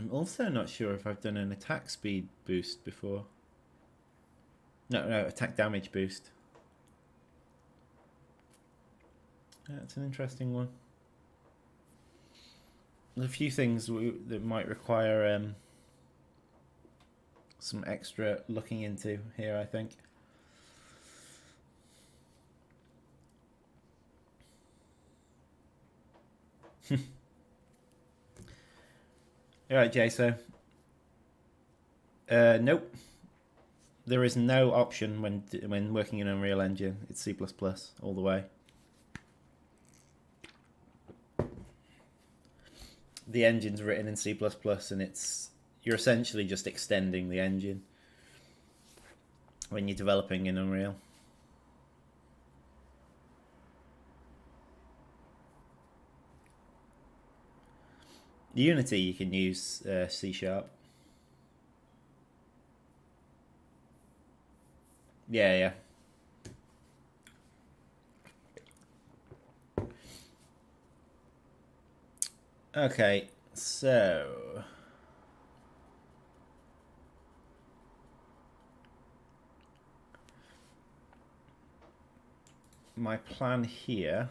Speaker 1: I'm also not sure if I've done an attack speed boost before. No, attack damage boost. That's an interesting one. There's a few things that might require some extra looking into here, I think. Alright, Jay, so nope. There is no option when working in Unreal Engine. It's C++ all the way. The engine's written in C++, and you're essentially just extending the engine when you're developing in Unreal. Unity, you can use C#. Yeah. Okay, so my plan here.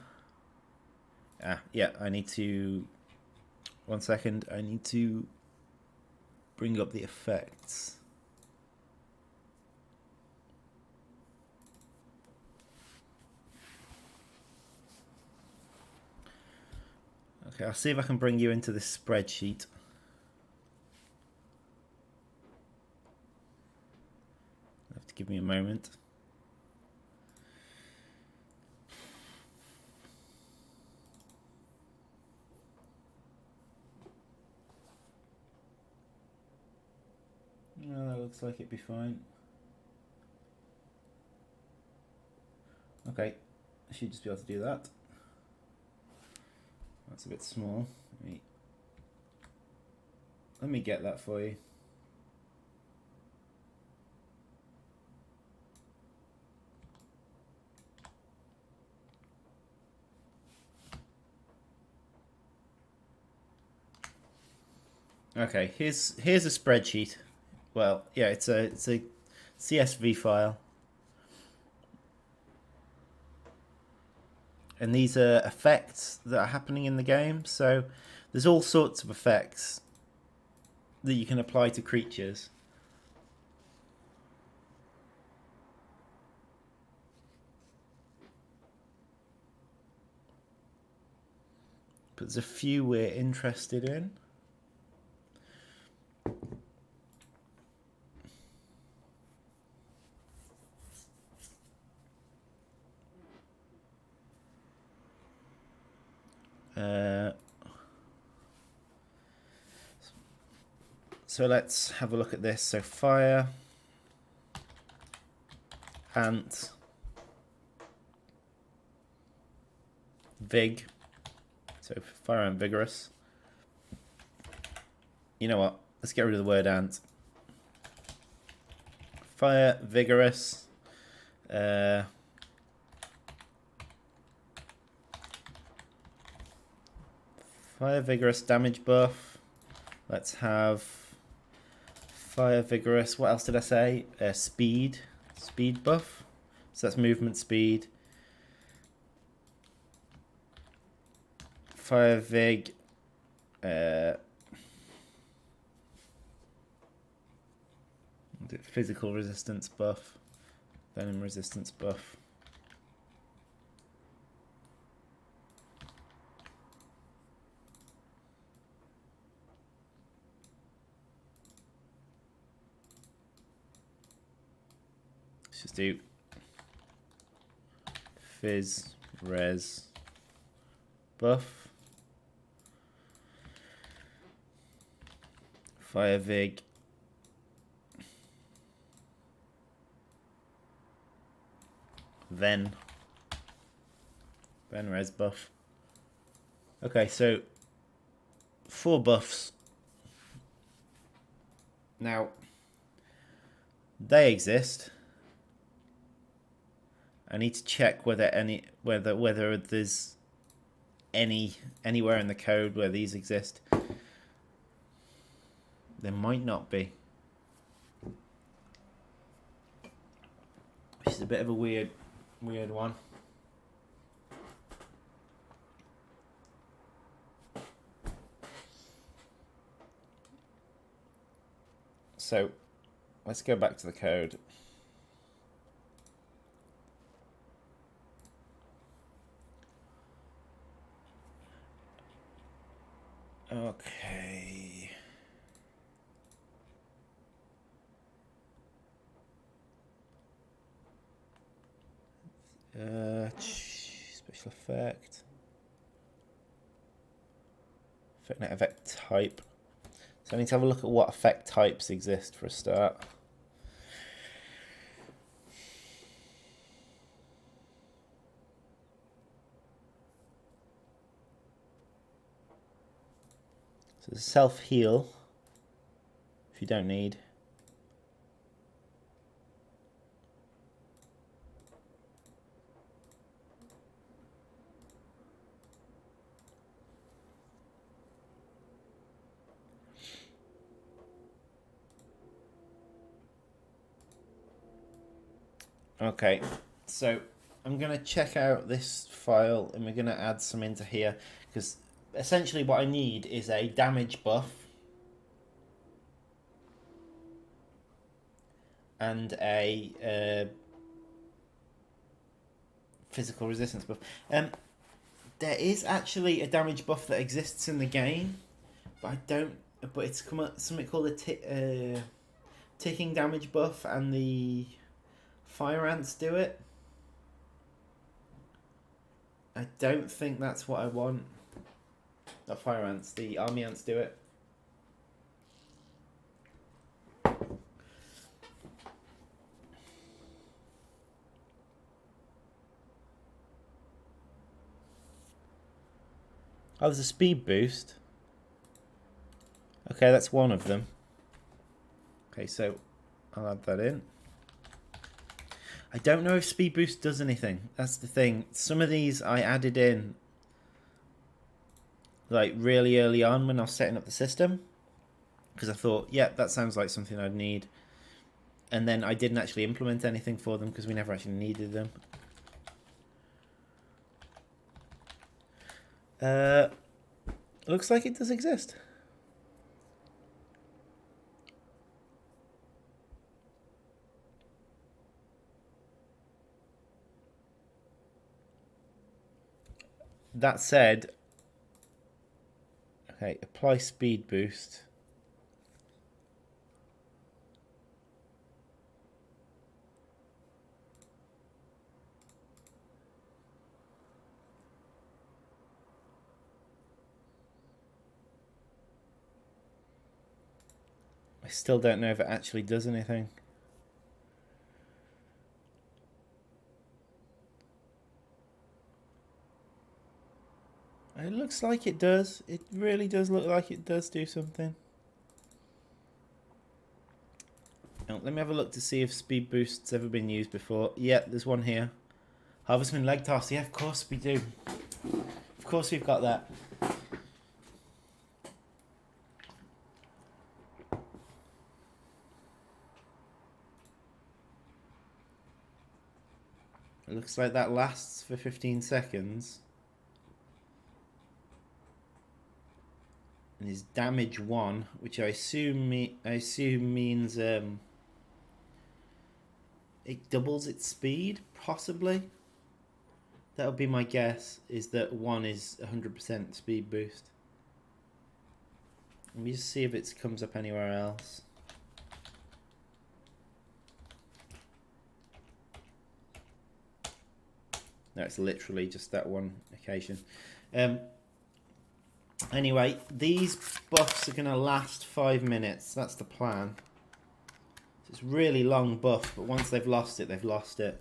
Speaker 1: Yeah, I need to. 1 second, I need to bring up the effects. Okay, I'll see if I can bring you into this spreadsheet. You have to give me a moment. No, that looks like it'd be fine. Okay, I should just be able to do that. That's a bit small. Let me get that for you. Okay, here's a spreadsheet. Well, yeah, it's a CSV file. And these are effects that are happening in the game. So there's all sorts of effects that you can apply to creatures. But there's a few we're interested in. So let's have a look at this. So fire, ant, vig. So fire and vigorous. You know what? Let's get rid of the word ant. Fire, vigorous. Fire, vigorous damage buff. Let's have fire, vigorous. What else did I say? Speed buff. So that's movement speed. Fire, vig. Physical resistance buff. Venom resistance buff. Let's just do Phys, res, buff. Fire, vig. Ven, res, buff. Okay, so 4 buffs. Now, they exist. I need to check whether there's anywhere in the code where these exist. There might not be. Which is a bit of a weird one. So let's go back to the code. Okay. Special effect. Effect type. So I need to have a look at what effect types exist for a start. So self-heal, if you don't need. Okay, so I'm going to check out this file and we're going to add some into here, because essentially what I need is a damage buff and a physical resistance buff. There is actually a damage buff that exists in the game, but I don't. But it's come up something called a ticking damage buff, and the fire ants do it. I don't think that's what I want. Not fire ants, the army ants do it. Oh, there's a speed boost. Okay, that's one of them. Okay, so I'll add that in. I don't know if speed boost does anything. That's the thing. Some of these I added in like really early on when I was setting up the system, because I thought, yeah, that sounds like something I'd need. And then I didn't actually implement anything for them because we never actually needed them. Looks like it does exist. That said, okay, apply speed boost. I still don't know if it actually does anything. It looks like it does. It really does look like it does do something. Now, let me have a look to see if speed boost's ever been used before. Yeah, there's one here. Harvestman leg toss. Yeah, of course we do. Of course we've got that. It looks like that lasts for 15 seconds. And is damage 1, which I assume means it doubles its speed, possibly. That would be my guess, is that 1 is 100% speed boost. Let me just see if it comes up anywhere else. No, it's literally just that one occasion. Anyway, these buffs are going to last 5 minutes. That's the plan. So it's a really long buff, but once they've lost it, they've lost it.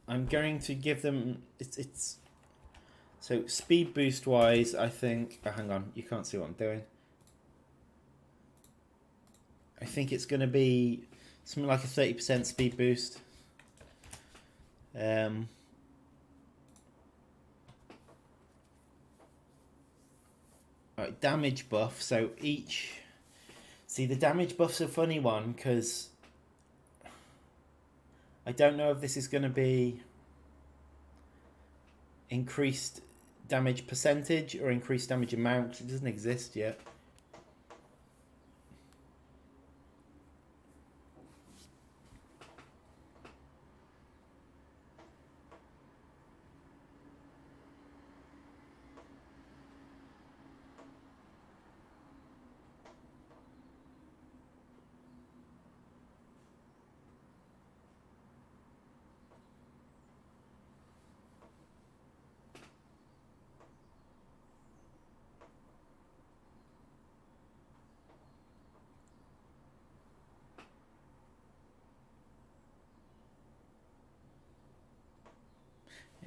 Speaker 1: I'm going to give them... It's so speed boost wise, I think... Oh, hang on, you can't see what I'm doing. I think it's going to be something like a 30% speed boost. Um, right, damage buff. So each... See, the damage buff's a funny one because I don't know if this is going to be increased damage percentage or increased damage amount. It doesn't exist yet.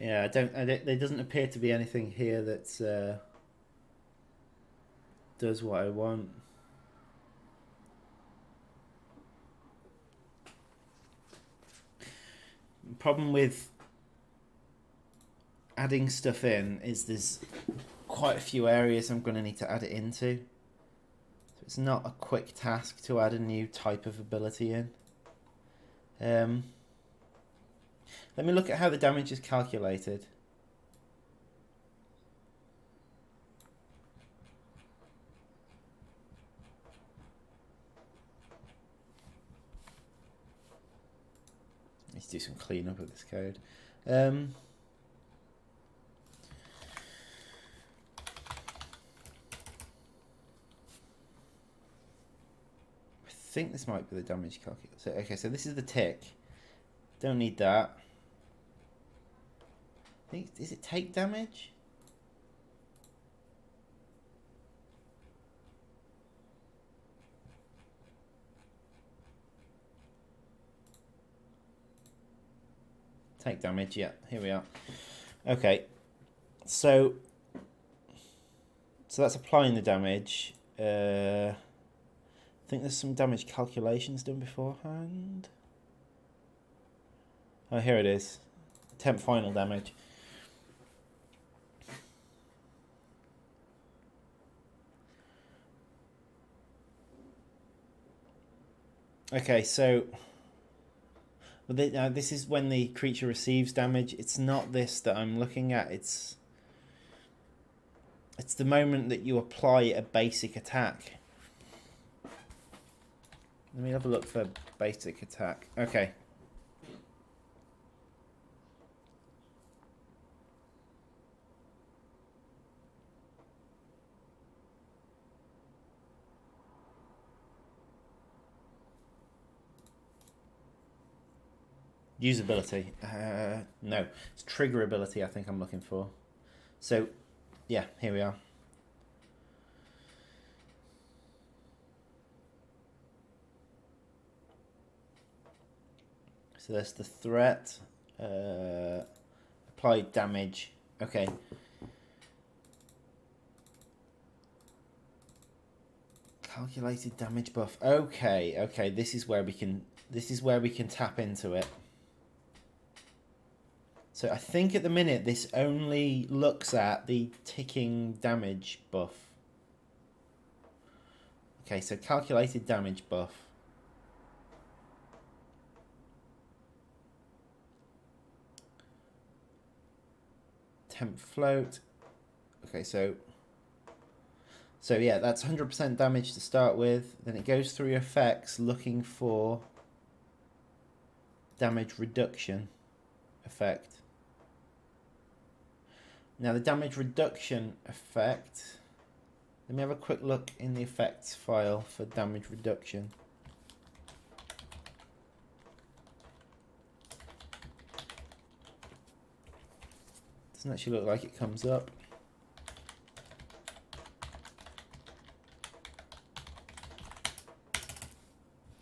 Speaker 1: Yeah, there doesn't appear to be anything here that does what I want. Problem with adding stuff in is there's quite a few areas I'm going to need to add it into. So it's not a quick task to add a new type of ability in. Let me look at how the damage is calculated. Let's do some cleanup of this code. I think this might be the damage calculator. So, okay, so this is the tick. Don't need that. I think, is it take damage? Take damage, yeah, here we are. Okay, so that's applying the damage. I think there's some damage calculations done beforehand. Oh, here it is. Temp final damage. Okay, so this is when the creature receives damage. It's not this that I'm looking at. It's the moment that you apply a basic attack. Let me have a look for basic attack. Okay. Usability. No, it's trigger ability I think I'm looking for. So, yeah, here we are. So that's the threat. Applied damage. Okay. Calculated damage buff. Okay. This is where we can tap into it. So I think at the minute this only looks at the ticking damage buff. Okay, so calculated damage buff. Temp float. Okay, so yeah, that's 100% damage to start with. Then it goes through effects looking for damage reduction effect. Now the damage reduction effect, let me have a quick look in the effects file for damage reduction. Doesn't actually look like it comes up.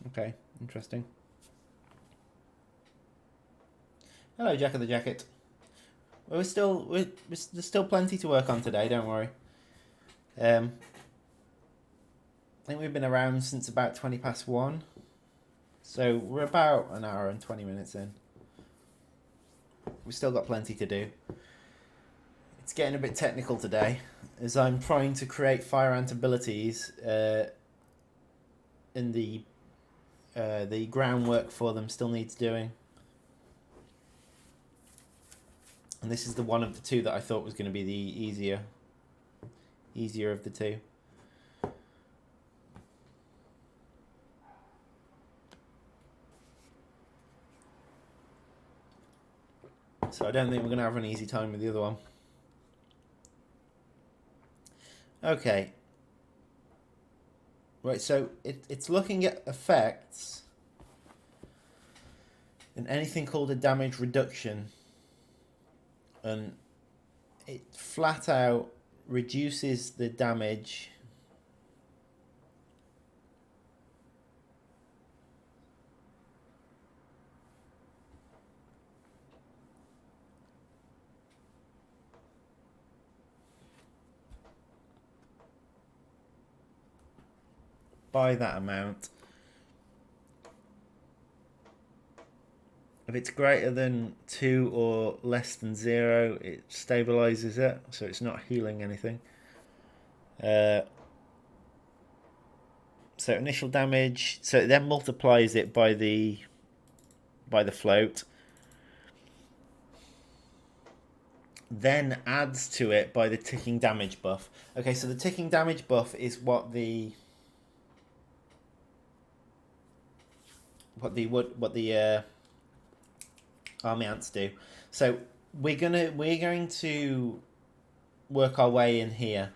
Speaker 1: Okay, interesting. Hello, Jack of the Jacket. There's still plenty to work on today, don't worry. I think we've been around since about 20 past 1. So we're about an hour and 20 minutes in. we've still got plenty to do. It's getting a bit technical today, as I'm trying to create fire ant abilities, and the groundwork for them still needs doing. And this is the one of the two that I thought was going to be the easier of the two. So I don't think we're going to have an easy time with the other one. Okay. Right, so it's looking at effects and anything called a damage reduction. And it flat out reduces the damage by that amount. If it's greater than 2 or less than 0, it stabilizes it, so it's not healing anything. So initial damage, so it then multiplies it by the float, then adds to it by the ticking damage buff. Okay, so the ticking damage buff is what the army ants do. So we're going to work our way in here,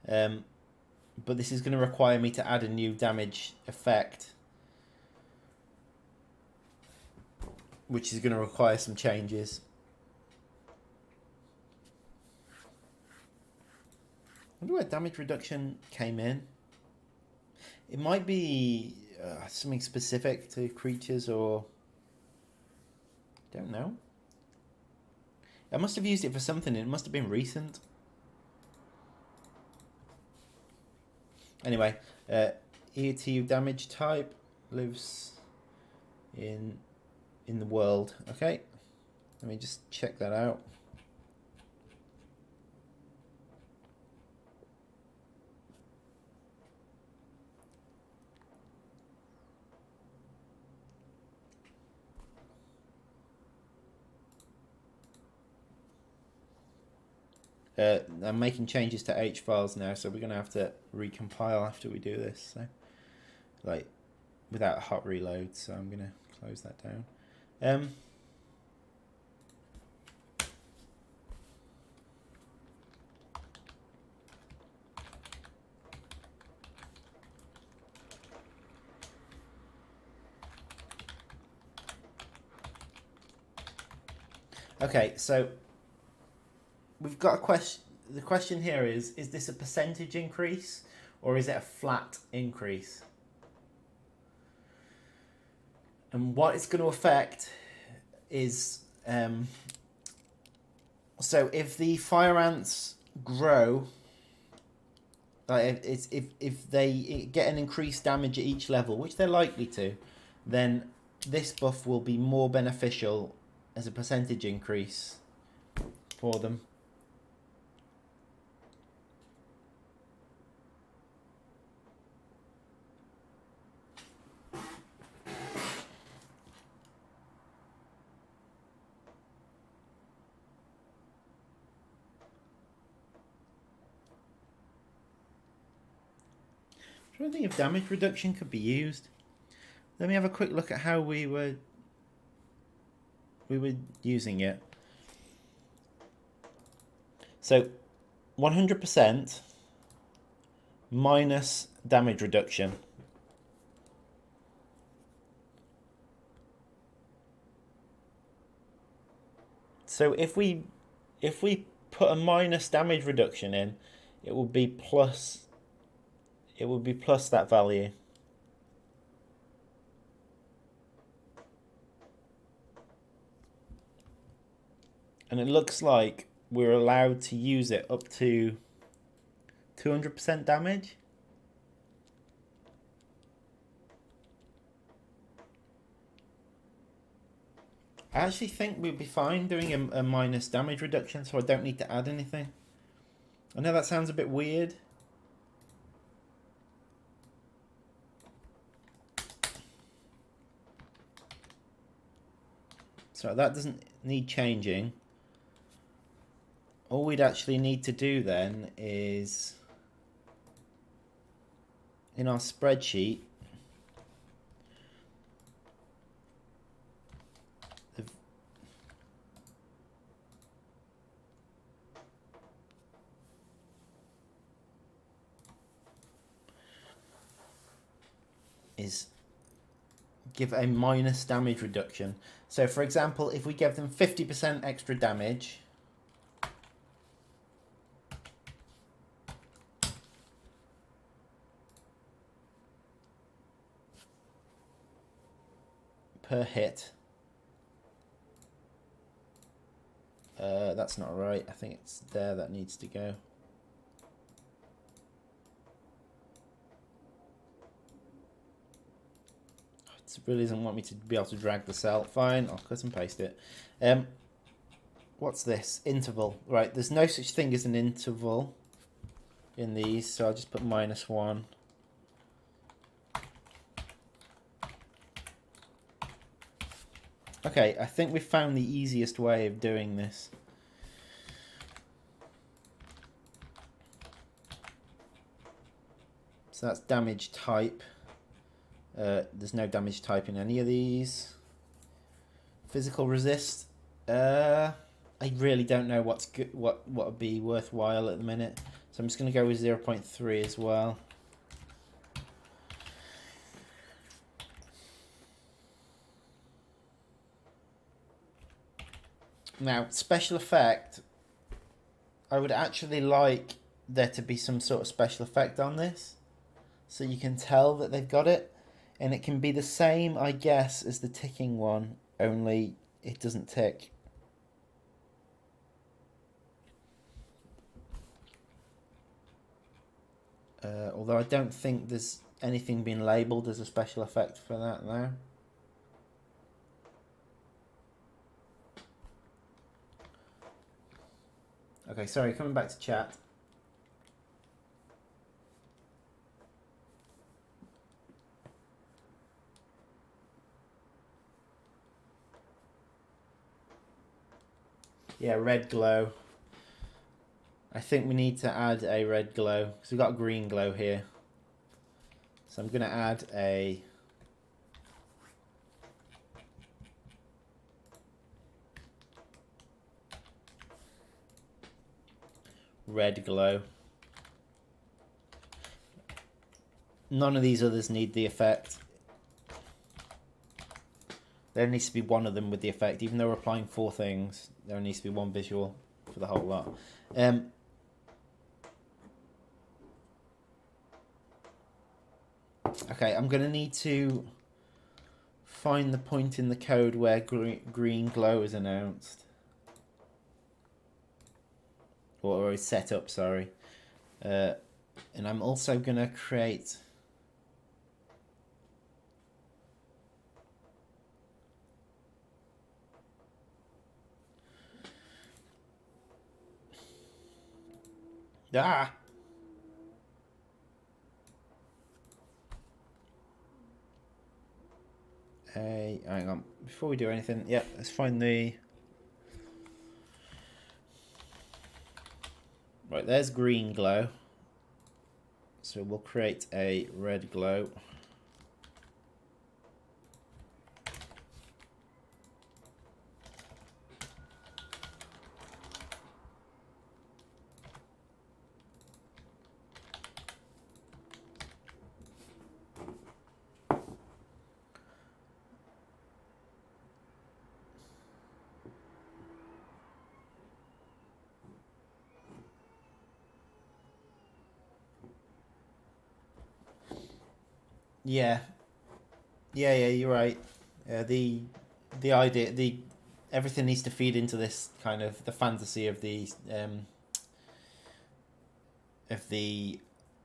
Speaker 1: but this is going to require me to add a new damage effect, which is going to require some changes. I wonder where damage reduction came in. It might be something specific to creatures, or don't know. I must have used it for something. It must have been recent. Anyway, EOTU damage type lives in the world. Okay, let me just check that out. I'm making changes to H files now, so we're going to have to recompile after we do this. So, like, without a hot reload, so I'm going to close that down. Okay, so we've got a question. The question here is this a percentage increase or is it a flat increase? And what it's going to affect is, so if the fire ants grow, if they get an increased damage at each level, which they're likely to, then this buff will be more beneficial as a percentage increase for them. I don't think if damage reduction could be used. Let me have a quick look at how we were using it. So 100% minus damage reduction. So if we put a minus damage reduction in, it will be plus that value. And it looks like we're allowed to use it up to 200% damage. I actually think we'd be fine doing a minus damage reduction, so I don't need to add anything. I know that sounds a bit weird. So that doesn't need changing. All we'd actually need to do then is, in our spreadsheet, is give a minus damage reduction. So for example, if we give them 50% extra damage, per hit. That's not right. I think it's there that needs to go. It really doesn't want me to be able to drag the cell. Fine, I'll cut and paste it. What's this? Interval. Right, there's no such thing as an interval in these, so I'll just put -1. Okay, I think we've found the easiest way of doing this. So that's damage type. There's no damage type in any of these. Physical resist. I really don't know what's good, what would be worthwhile at the minute. So I'm just going to go with 0.3 as well. Now, special effect. I would actually like there to be some sort of special effect on this, so you can tell that they've got it. And it can be the same, I guess, as the ticking one, only it doesn't tick. Although I don't think there's anything being labelled as a special effect for that now. Okay, sorry, coming back to chat. Yeah, red glow. I think we need to add a red glow, because we've got a green glow here. So I'm going to add a red glow. None of these others need the effect. There needs to be one of them with the effect. Even though we're applying 4 things, there needs to be one visual for the whole lot. Okay, I'm going to need to find the point in the code where green glow is announced. Or is set up, sorry. And I'm also going to create... Ah! Hang on. Before we do anything, yeah, let's find the... Right, there's green glow. So we'll create a red glow. Yeah, you're right. The idea, everything needs to feed into this kind of the fantasy of the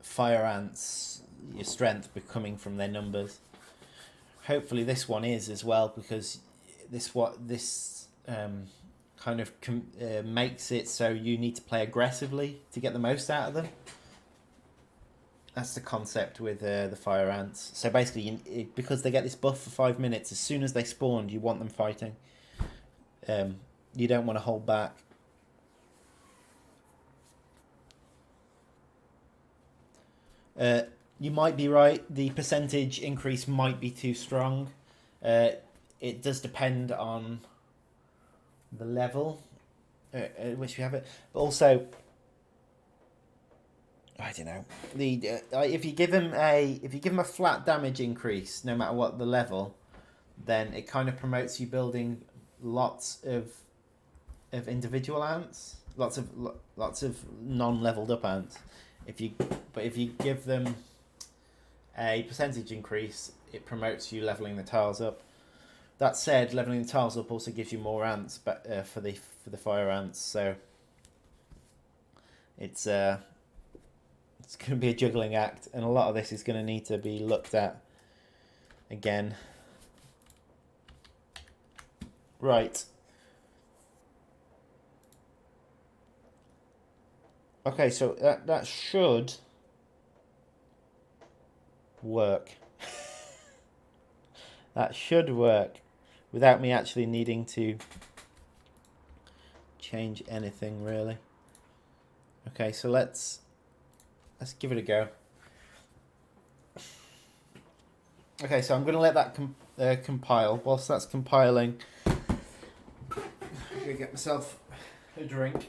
Speaker 1: fire ants, your strength coming from their numbers. Hopefully this one is as well, because this kind of makes it so you need to play aggressively to get the most out of them. That's the concept with the fire ants. So basically, because they get this buff for 5 minutes, as soon as they spawned, you want them fighting. You don't want to hold back. You might be right. The percentage increase might be too strong. It does depend on the level at which we have it, but also, I don't know. If you give them a flat damage increase, no matter what the level, then it kind of promotes you building lots of individual ants, lots of non-leveled up ants. If you give them a percentage increase, it promotes you leveling the tiles up. That said, leveling the tiles up also gives you more ants, but for the fire ants, so it's going to be a juggling act, and a lot of this is going to need to be looked at again. Right. Okay, so that should work. That should work without me actually needing to change anything really. Okay, so let's give it a go. Okay, so I'm going to let that compile. Whilst that's compiling, I'm going to get myself a drink.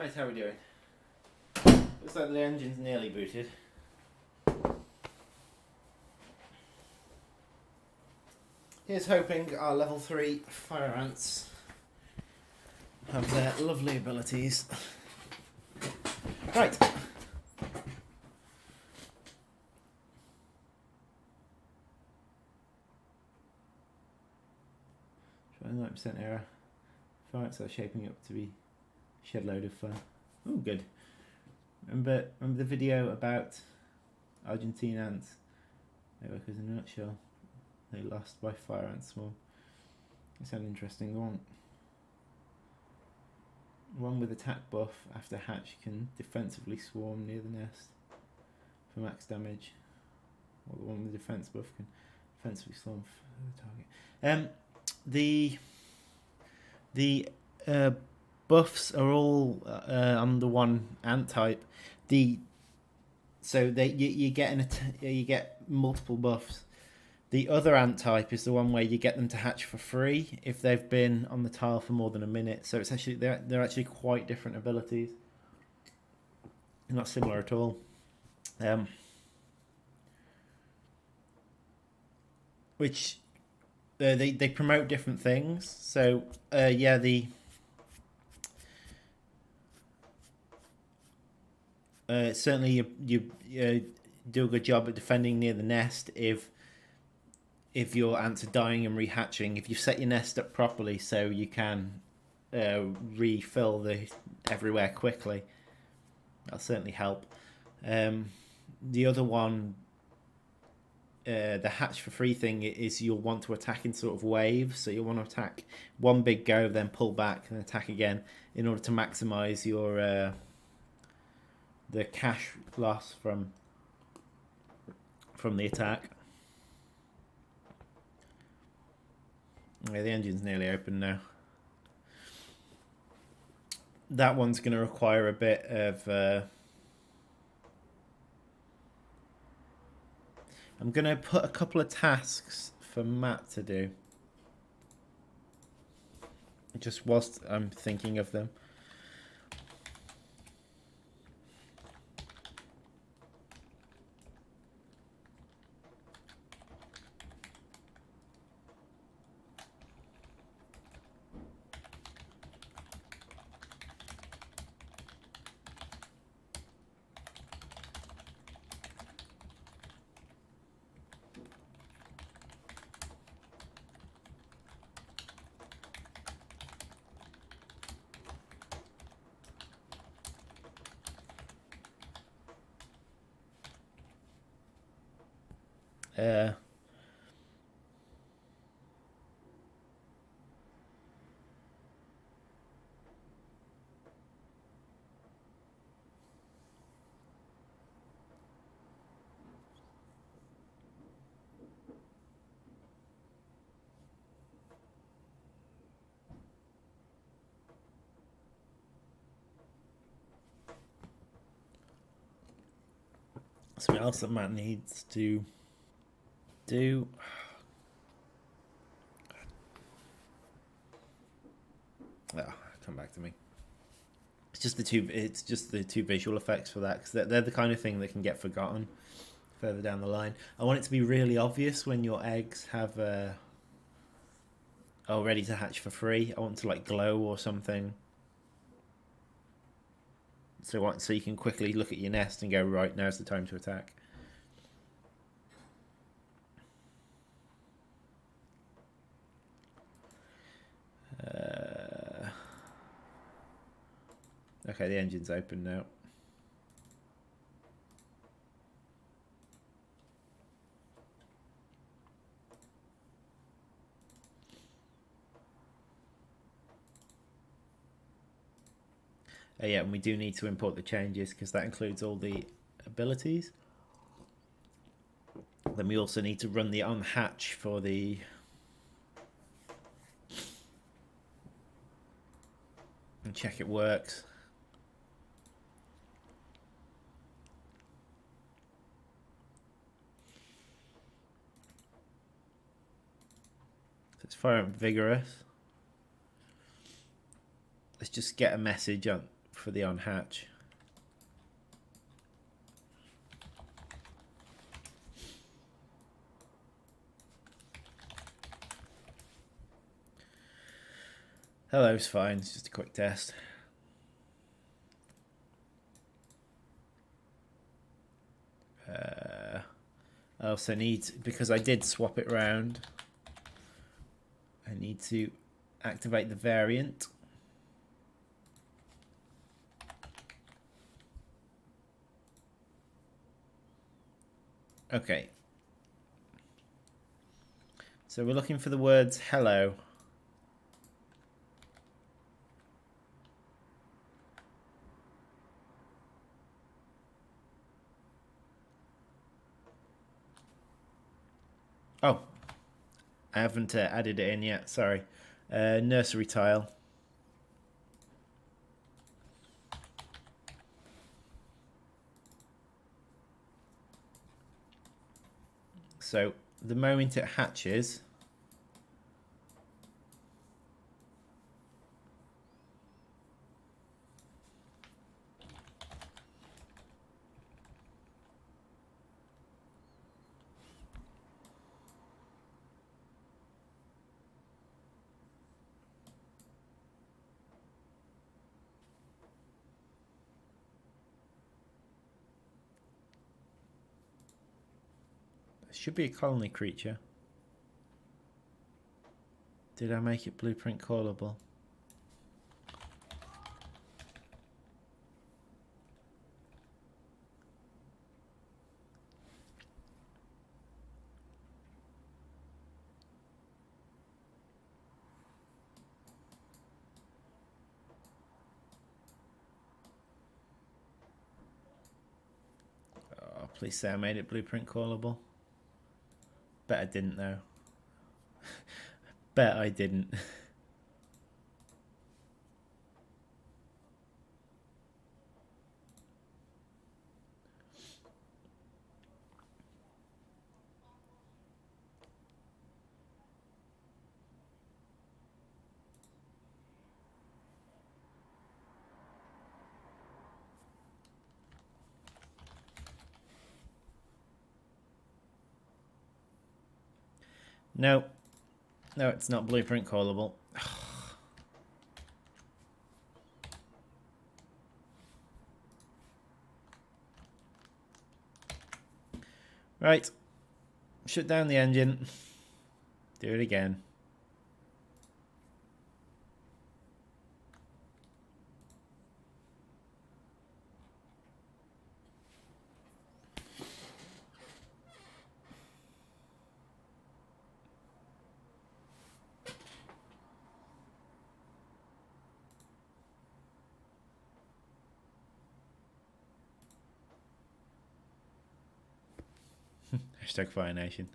Speaker 1: Right, how are we doing? Looks like the engine's nearly booted. Here's hoping our level 3 fire ants have their lovely abilities. Right. 9% error. Fire ants are shaping up to be a shed load of fun. Oh, good. Remember the video about Argentine ants? They work as a nutshell. They lost by fire ant swarm. It's an interesting one. One with attack buff after hatch can defensively swarm near the nest for max damage. While the one with defense buff can defensively swarm for the target. The buffs are all on the one ant type. You get multiple buffs. The other ant type is the one where you get them to hatch for free if they've been on the tile for more than a minute. So it's actually they're actually quite different abilities. Not similar at all. Which they promote different things. So certainly you do a good job at defending near the nest if your ants are dying and rehatching. If you set your nest up properly so you can refill the everywhere quickly, that'll certainly help. The other one, the hatch for free thing, is you'll want to attack in sort of waves. So you'll want to attack one big go, then pull back and attack again in order to maximize your the cash loss from the attack. Yeah, the engine's nearly open now. That one's going to require a bit of... I'm going to put a couple of tasks for Matt to do. Just whilst I'm thinking of them. Something else that Matt needs to do. Come back to me. It's just the two visual effects for that, because they're the kind of thing that can get forgotten further down the line. I want it to be really obvious when your eggs have are ready to hatch for free. I want to like glow or something. So you can quickly look at your nest and go, right, now's the time to attack. Okay, the engine's open now. Yeah, and we do need to import the changes because that includes all the abilities. Then we also need to run the on hatch for the and check it works. So it's fire and vigorous. Let's just get a message on for the on hatch. Hello's fine, it's just a quick test. I also need, because I did swap it around, I need to activate the variant. Okay. So we're looking for the words hello. Oh, I haven't added it in yet, sorry. Nursery tile. So the moment it hatches, it should be a colony creature. Did I make it blueprint callable? Oh, please say I made it blueprint callable. Bet I didn't though. Bet I didn't. No. No, it's not blueprint callable. Right. Shut down the engine. Do it again. Hashtag Fire Nation.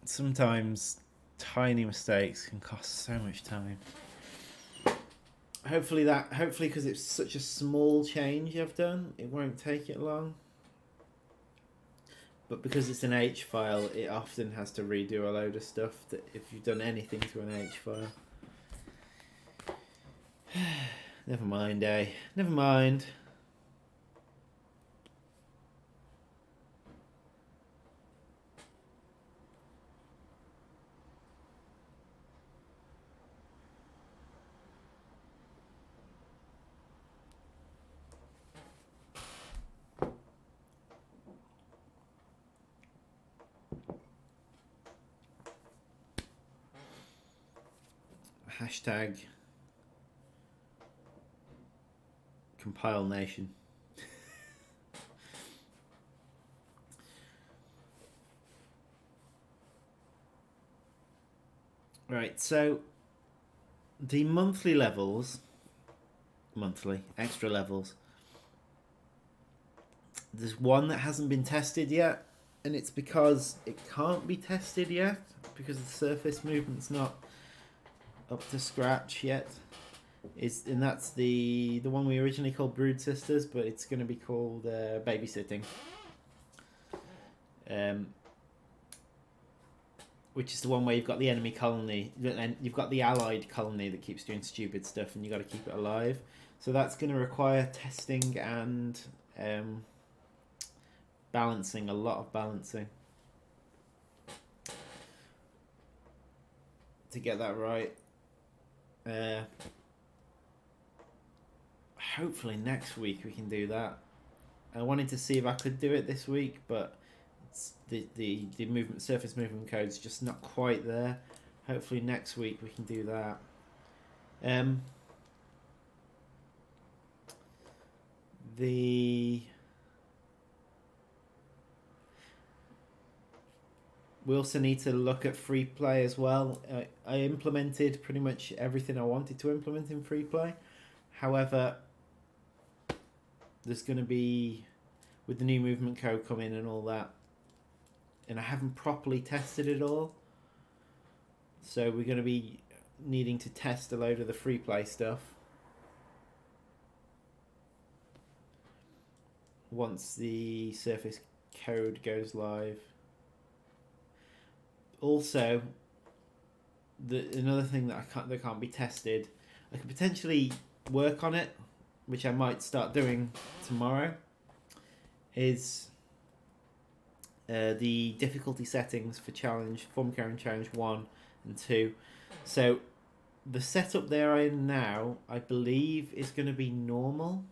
Speaker 1: Sometimes tiny mistakes can cost so much time. Hopefully because it's such a small change I've done, it won't take it long. But because it's an H file, it often has to redo a load of stuff that if you've done anything to an H file. Never mind, eh? Never mind. Hashtag compile nation. Right, so the monthly levels, extra levels, there's one that hasn't been tested yet, and it's because it can't be tested yet because the surface movement's not up to scratch yet. And that's the one we originally called Brood Sisters, but it's going to be called Babysitting. which is the one where you've got the enemy colony, and you've got the allied colony that keeps doing stupid stuff, and you've got to keep it alive. So that's going to require testing and balancing, a lot of balancing to get that right. Hopefully next week we can do that. I wanted to see if I could do it this week, but the movement surface movement code's just not quite there. Hopefully next week we can do that. We also need to look at free play as well. I implemented pretty much everything I wanted to implement in free play. However, there's going to be, with the new movement code coming and all that, and I haven't properly tested it all. So we're going to be needing to test a load of the free play stuff once the surface code goes live. Also, another thing that can't be tested, I could potentially work on it, which I might start doing tomorrow, is the difficulty settings for Form Carrying Challenge 1 and 2. So the setup they're in now, I believe, is going to be normal.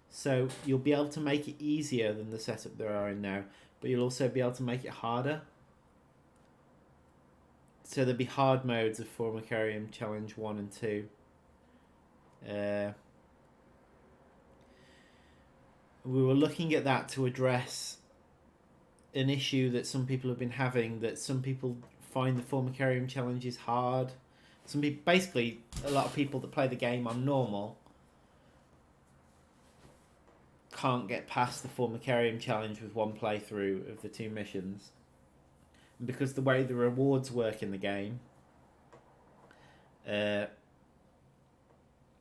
Speaker 1: So you'll be able to make it easier than the setup they are in now, but you'll also be able to make it harder. So there'll be hard modes of Formicarium Challenge 1 and 2. We were looking at that to address an issue that some people have been having, that some people find the Formicarium challenges hard. Some people, basically, a lot of people that play the game on normal can't get past the Formicarium challenge with one playthrough of the 2 missions. And because the way the rewards work in the game,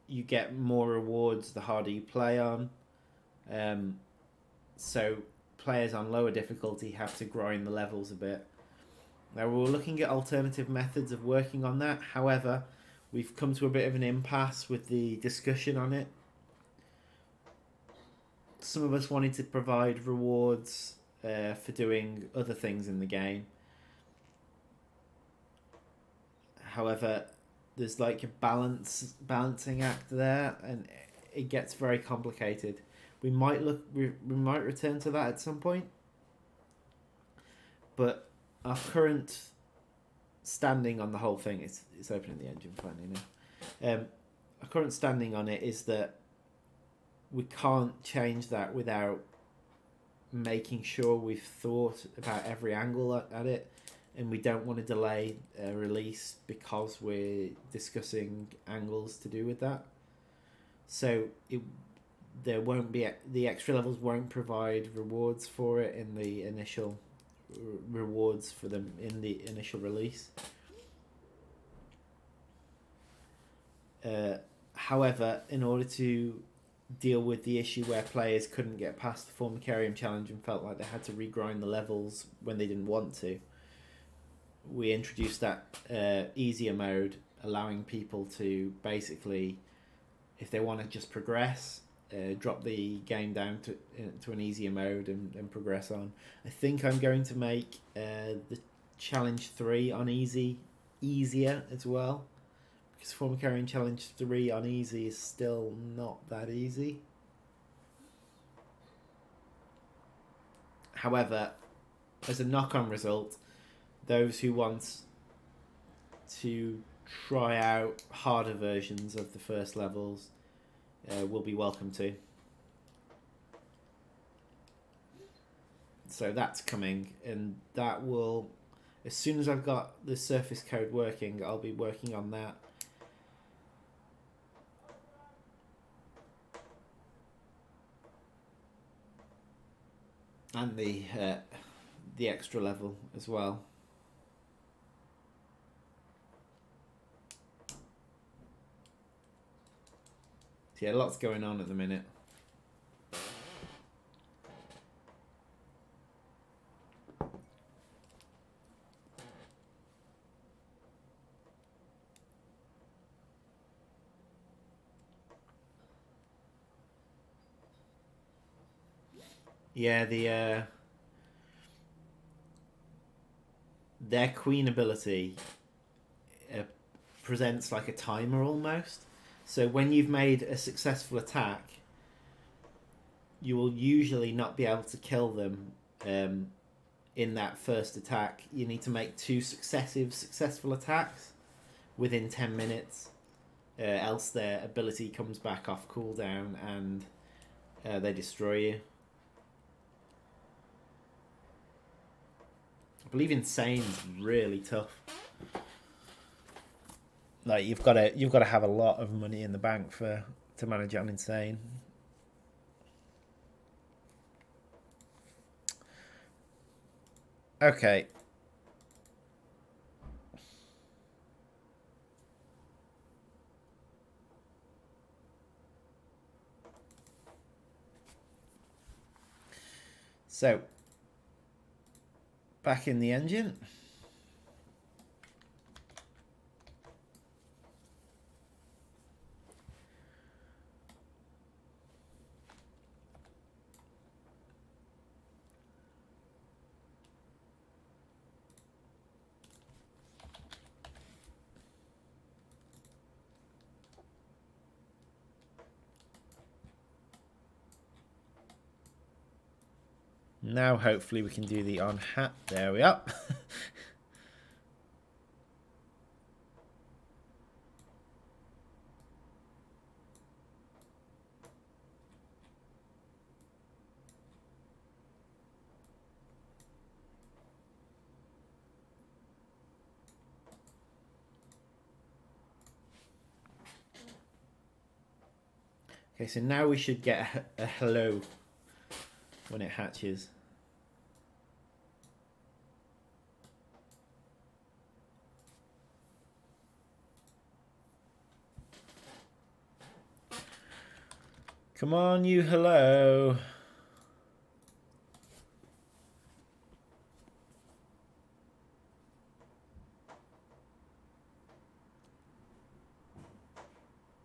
Speaker 1: you get more rewards the harder you play on. So players on lower difficulty have to grind the levels a bit. Now we're looking at alternative methods of working on that. However, we've come to a bit of an impasse with the discussion on it. Some of us wanted to provide rewards for doing other things in the game. However, there's like a balancing act there, and it gets very complicated. We might return to that at some point, but our current standing on the whole thing is opening the engine finally now. Our current standing on it is that we can't change that without making sure we've thought about every angle at it, and we don't want to delay a release because we're discussing angles to do with that. So there won't be, the extra levels won't provide rewards for it in the initial rewards for them in the initial release. However, in order to deal with the issue where players couldn't get past the Formicarium challenge and felt like they had to regrind the levels when they didn't want to, we introduced that easier mode, allowing people to basically, if they want to just progress, drop the game down to an easier mode and progress on. I think I'm going to make the challenge 3 on easier as well, because Formicarium challenge 3 on easy is still not that easy. However, as a knock-on result, those who want to try out harder versions of the first levels will be welcome to. So that's coming, and that will, as soon as I've got the surface code working, I'll be working on that. And the extra level as well. So yeah, lots going on at the minute. Yeah, their queen ability uh, presents like a timer almost. So when you've made a successful attack, you will usually not be able to kill them in that first attack. You need to make 2 successful attacks within 10 minutes, else their ability comes back off cooldown and they destroy you. I believe Insane's really tough. Like you've got to have a lot of money in the bank to manage on Insane. Okay. So, back in the engine. Now hopefully we can do the on hat. There we are. Okay, so now we should get a hello when it hatches. Come on, you hello.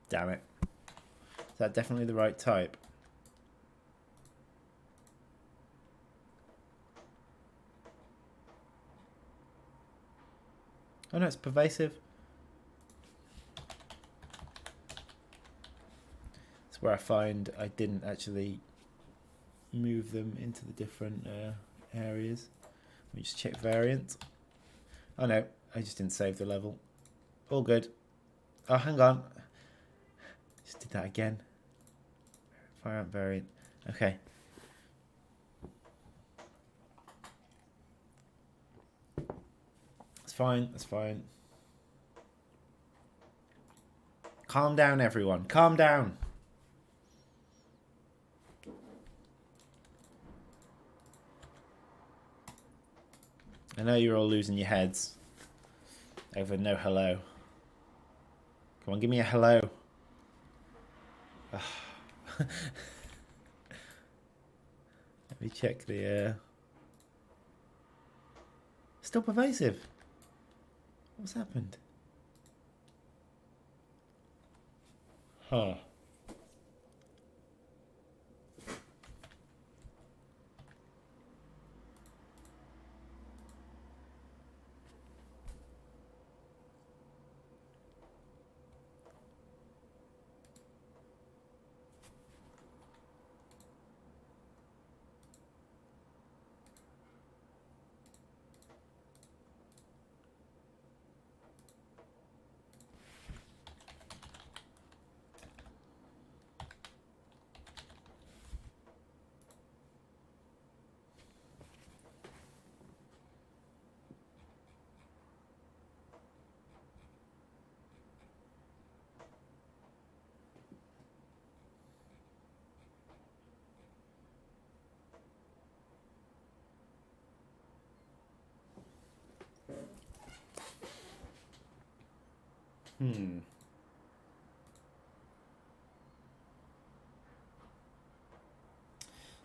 Speaker 1: Damn it. Is that definitely the right type? Oh no, it's pervasive. It's where I find I didn't actually move them into the different areas. Let me just check variant. Oh no, I just didn't save the level. All good. Oh, hang on. Just did that again. Fire variant. Okay. It's fine. It's fine. Calm down, everyone. Calm down. I know you're all losing your heads over no hello. Come on, give me a hello. Let me check the... Still pervasive. What's happened? Huh.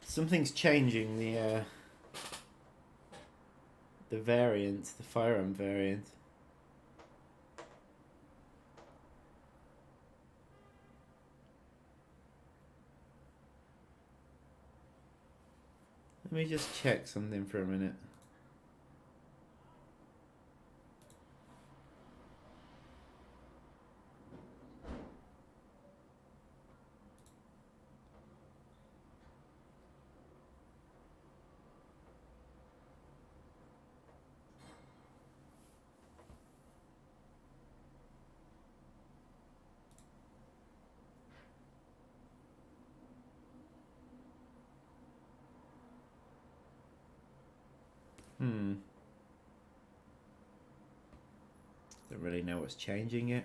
Speaker 1: Something's changing the variant, the firearm variant. Let me just check something for a minute. Don't really know what's changing it.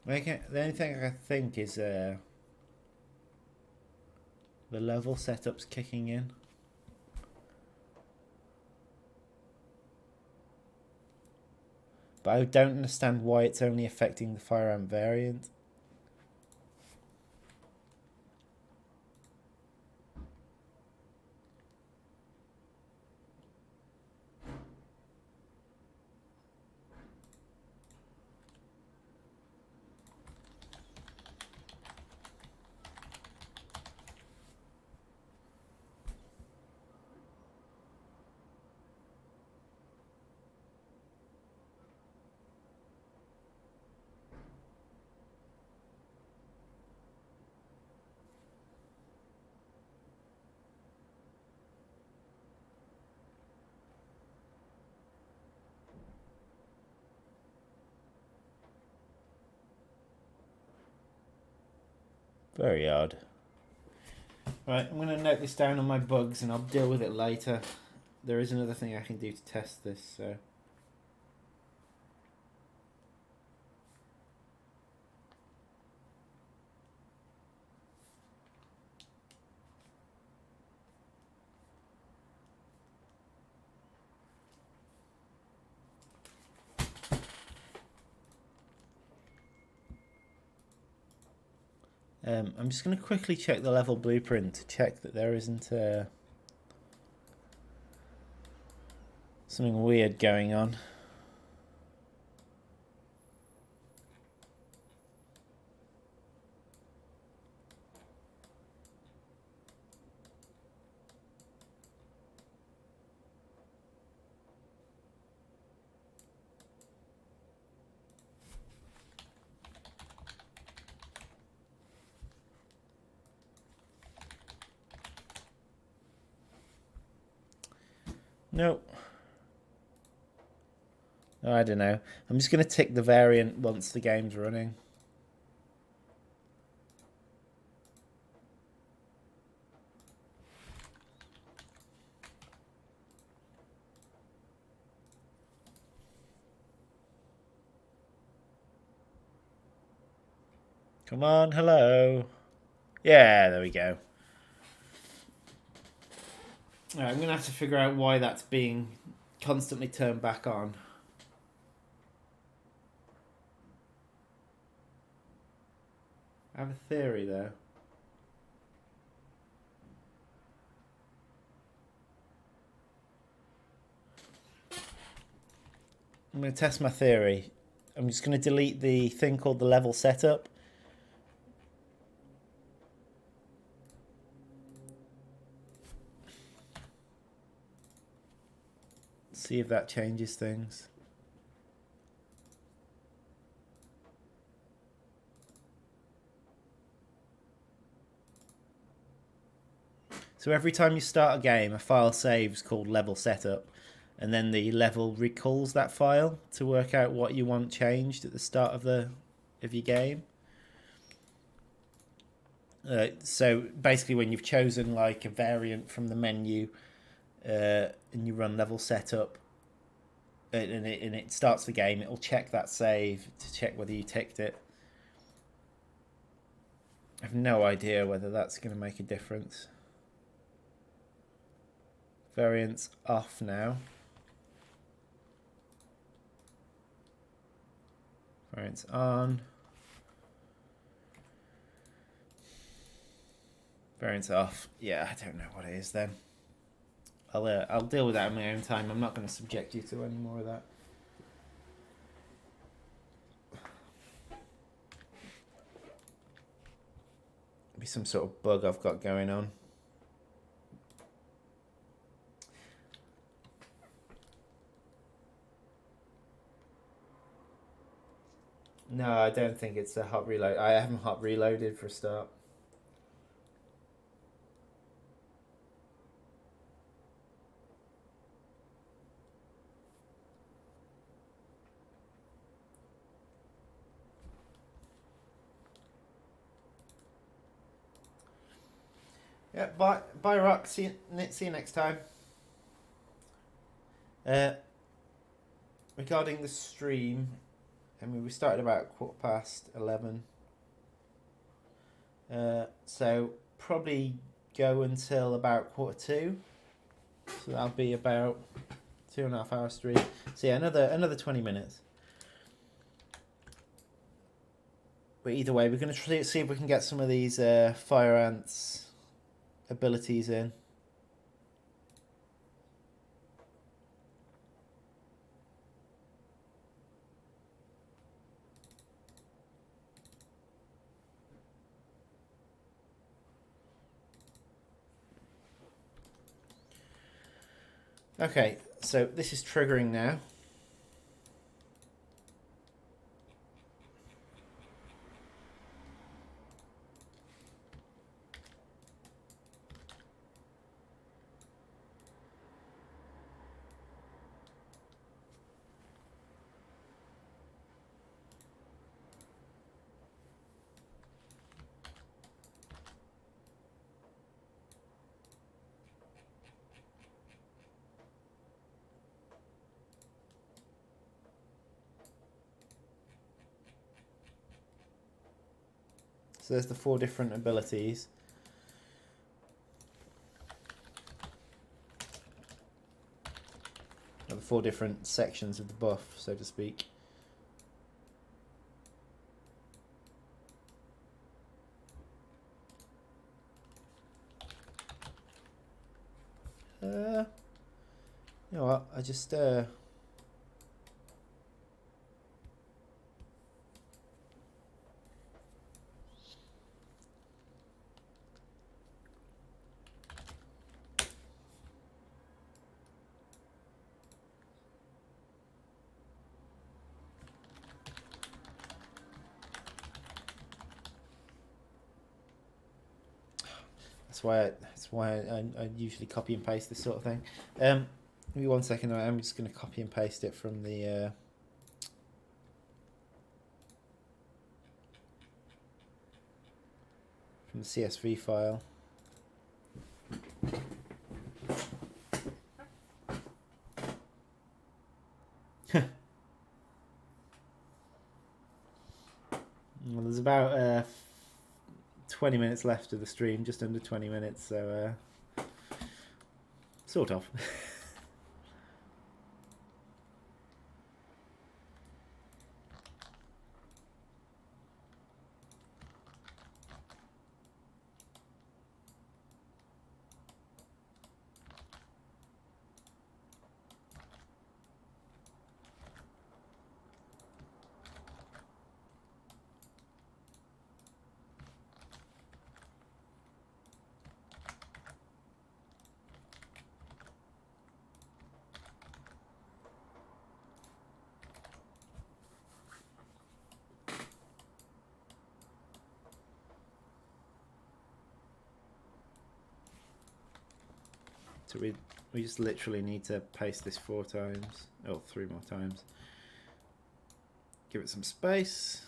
Speaker 1: The only thing I think is the level setup's kicking in. But I don't understand why it's only affecting the firearm variant. Very odd. Right, I'm going to note this down on my bugs and I'll deal with it later. There is another thing I can do to test this, so... I'm just going to quickly check the level blueprint to check that there isn't something weird going on. Nope. I don't know. I'm just going to tick the variant once the game's running. Come on, hello. Yeah, there we go. Right, I'm going to have to figure out why that's being constantly turned back on. I have a theory though. I'm going to test my theory. I'm just going to delete the thing called the level setup. See if that changes things. So every time you start a game, a file saves called level setup, and then the level recalls that file to work out what you want changed at the start of your game. So basically, when you've chosen like a variant from the menu, and you run level setup, and it starts the game, it'll check that save to check whether you ticked it. I have no idea whether that's going to make a difference. Variants off now. Variants on. Variants off. Yeah, I don't know what it is then. I'll deal with that in my own time. I'm not going to subject you to any more of that. Be some sort of bug I've got going on. No, I don't think it's a hot reload. I haven't hot reloaded for a start. Yeah, bye, Rock. See you next time. Regarding the stream, I mean, we started about 11:15. So probably go until about 2:45. So that'll be about 2.5 hour stream. So yeah, another 20 minutes. But either way, we're going to see if we can get some of these fire ants abilities in. Okay, so this is triggering now. So there's the 4 different abilities. Or the 4 different sections of the buff, so to speak. You know what? I just That's why I usually copy and paste this sort of thing. Give me 1 second. I'm just going to copy and paste it from the CSV file. Well, there's about 20 minutes left of the stream, just under 20 minutes, so sort of. So we just literally need to paste this 4 times, or 3 more times. Give it some space.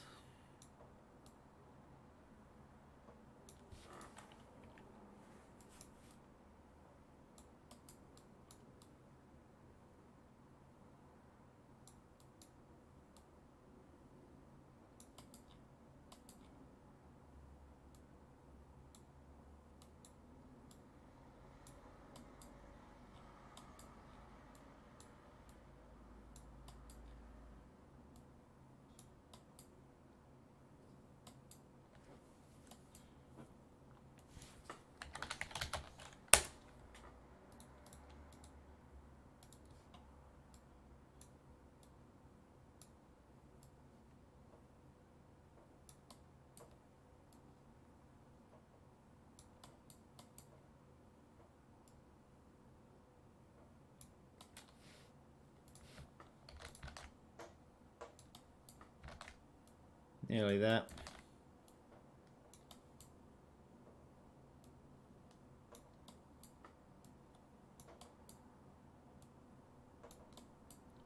Speaker 1: Nearly there.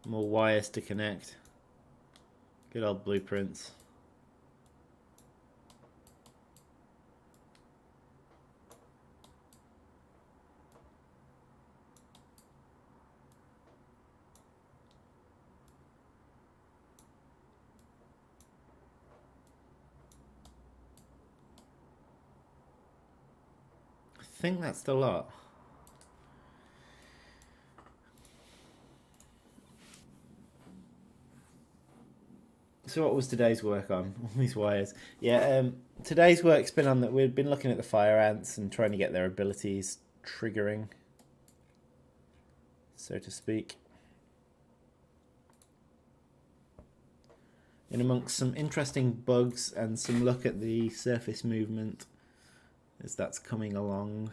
Speaker 1: More wires to connect. Good old blueprints. I think that's the lot. So what was today's work on? All these wires. Yeah, today's work's been on that. We've been looking at the fire ants and trying to get their abilities triggering, so to speak. In amongst some interesting bugs and some look at the surface movement as that's coming along.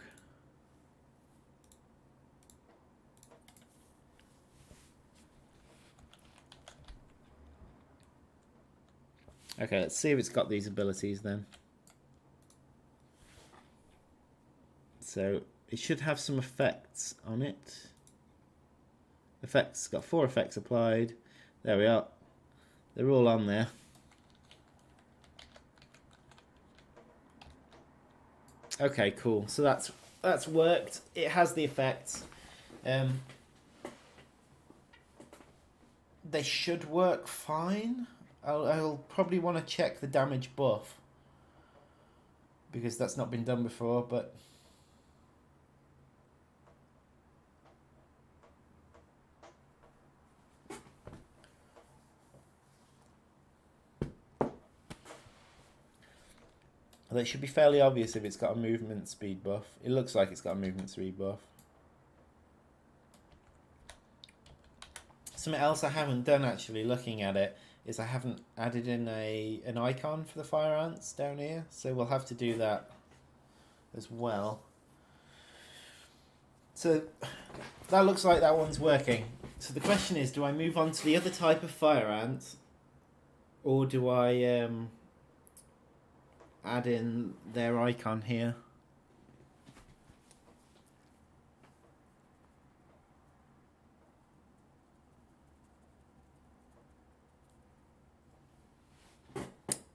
Speaker 1: Okay, let's see if it's got these abilities then. So it should have some effects on it. Effects, got 4 effects applied. There we are. They're all on there. Okay, cool. So that's worked. It has the effects. They should work fine. I'll probably want to check the damage buff because that's not been done before, but it should be fairly obvious if it's got a movement speed buff. It looks like it's got a movement speed buff. Something else I haven't done actually looking at it is I haven't added in an icon for the fire ants down here, so we'll have to do that as well. So that looks like that one's working. So the question is, do I move on to the other type of fire ant, or do I add in their icon here?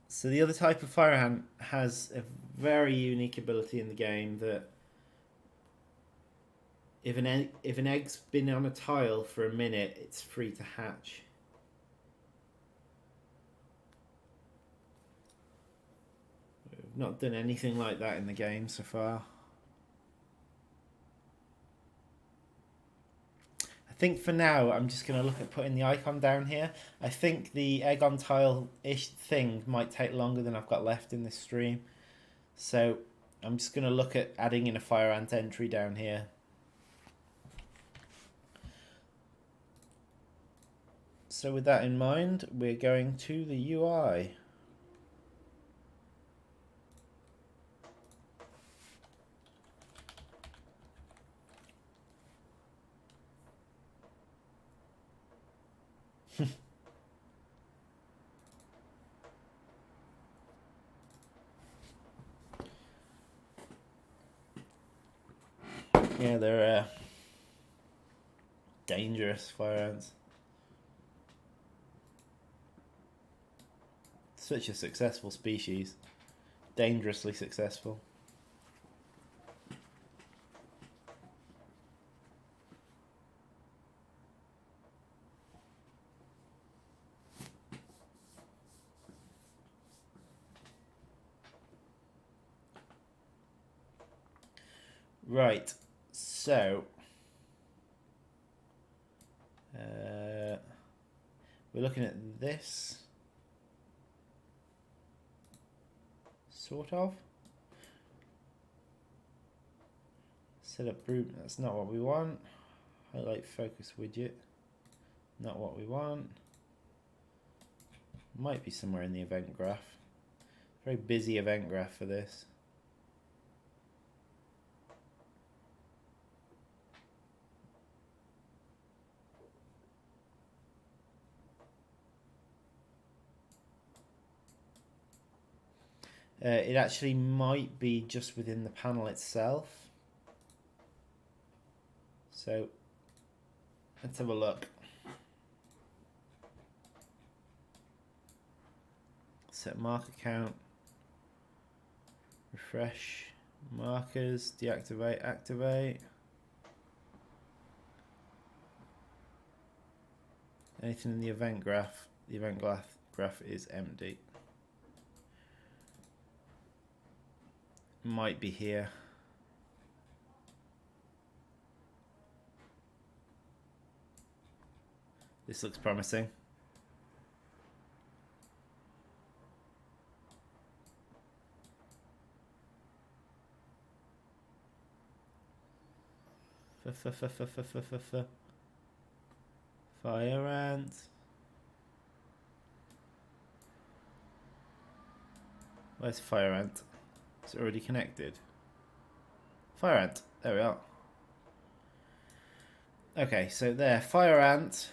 Speaker 1: So the other type of fire ant has a very unique ability in the game that if an egg's been on a tile for a minute, it's free to hatch. We've not done anything like that in the game so far. I think for now I'm just going to look at putting the icon down here. I think the egg on tile-ish thing might take longer than I've got left in this stream. So I'm just going to look at adding in a fire ant entry down here. So with that in mind, we're going to the UI. Yeah, they're dangerous fire ants. Such a successful species. Dangerously successful. Right, so we're looking at this, sort of. Set up group, that's not what we want. Highlight focus widget, not what we want. Might be somewhere in the event graph. Very busy event graph for this. It actually might be just within the panel itself. So let's have a look. Set marker count, refresh markers, deactivate, activate. Anything in the event graph graph is empty. Might be here. This looks promising. Fire ant. Where's fire ant? Is it already connected? Fire ant. There we are. Okay, so there, fire ant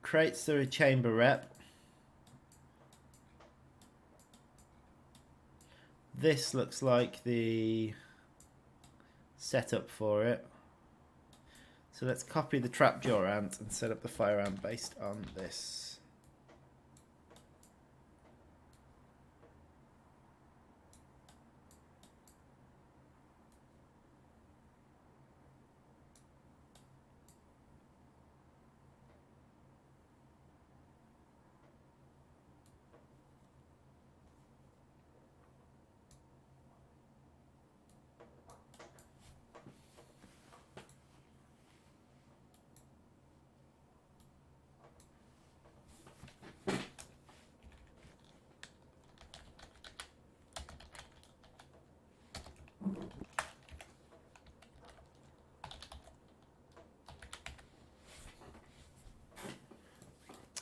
Speaker 1: creates the chamber rep. This looks like the setup for it. So let's copy the trapjaw ant and set up the fire ant based on this.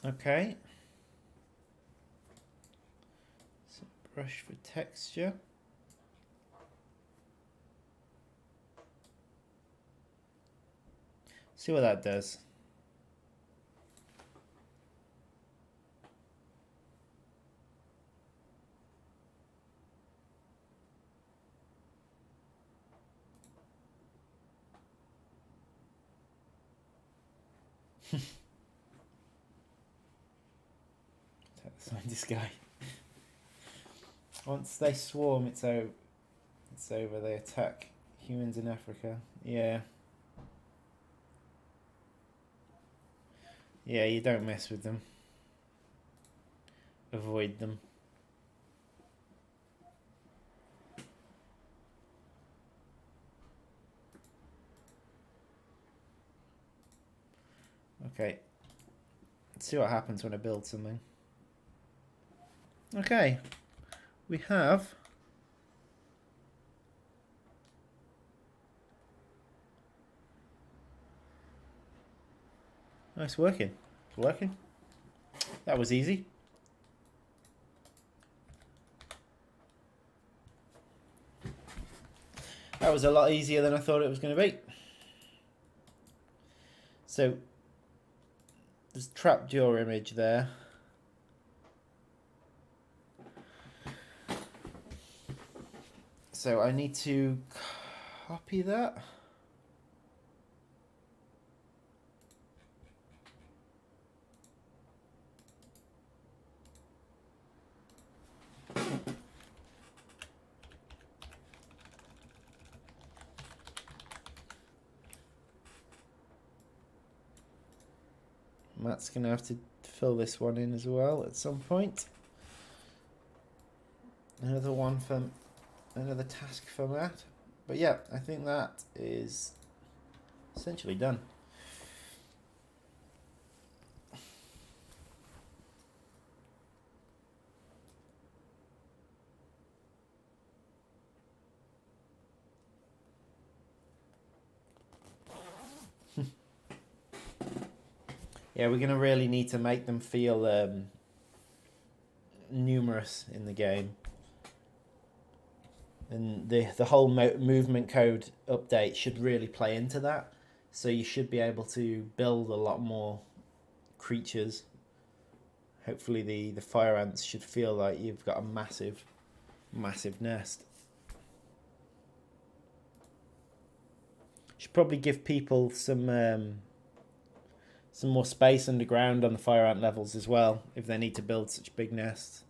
Speaker 1: Okay. So brush for texture. See what that does. Scientist guy. Once they swarm, it's over. It's over. They attack humans in Africa. Yeah. Yeah, you don't mess with them. Avoid them. Okay. Let's see what happens when I build something. Okay. We have oh, it's working. It's working. That was easy. That was a lot easier than I thought it was going to be. So there's trapjaw image there. So I need to copy that. Matt's going to have to fill this one in as well at some point. Another one for another task for Matt. But yeah, I think that is essentially done. Yeah, we're going to really need to make them feel numerous in the game. And the whole movement code update should really play into that. So you should be able to build a lot more creatures. Hopefully the fire ants should feel like you've got a massive massive nest. Should probably give people some more space underground on the fire ant levels as well if they need to build such big nests.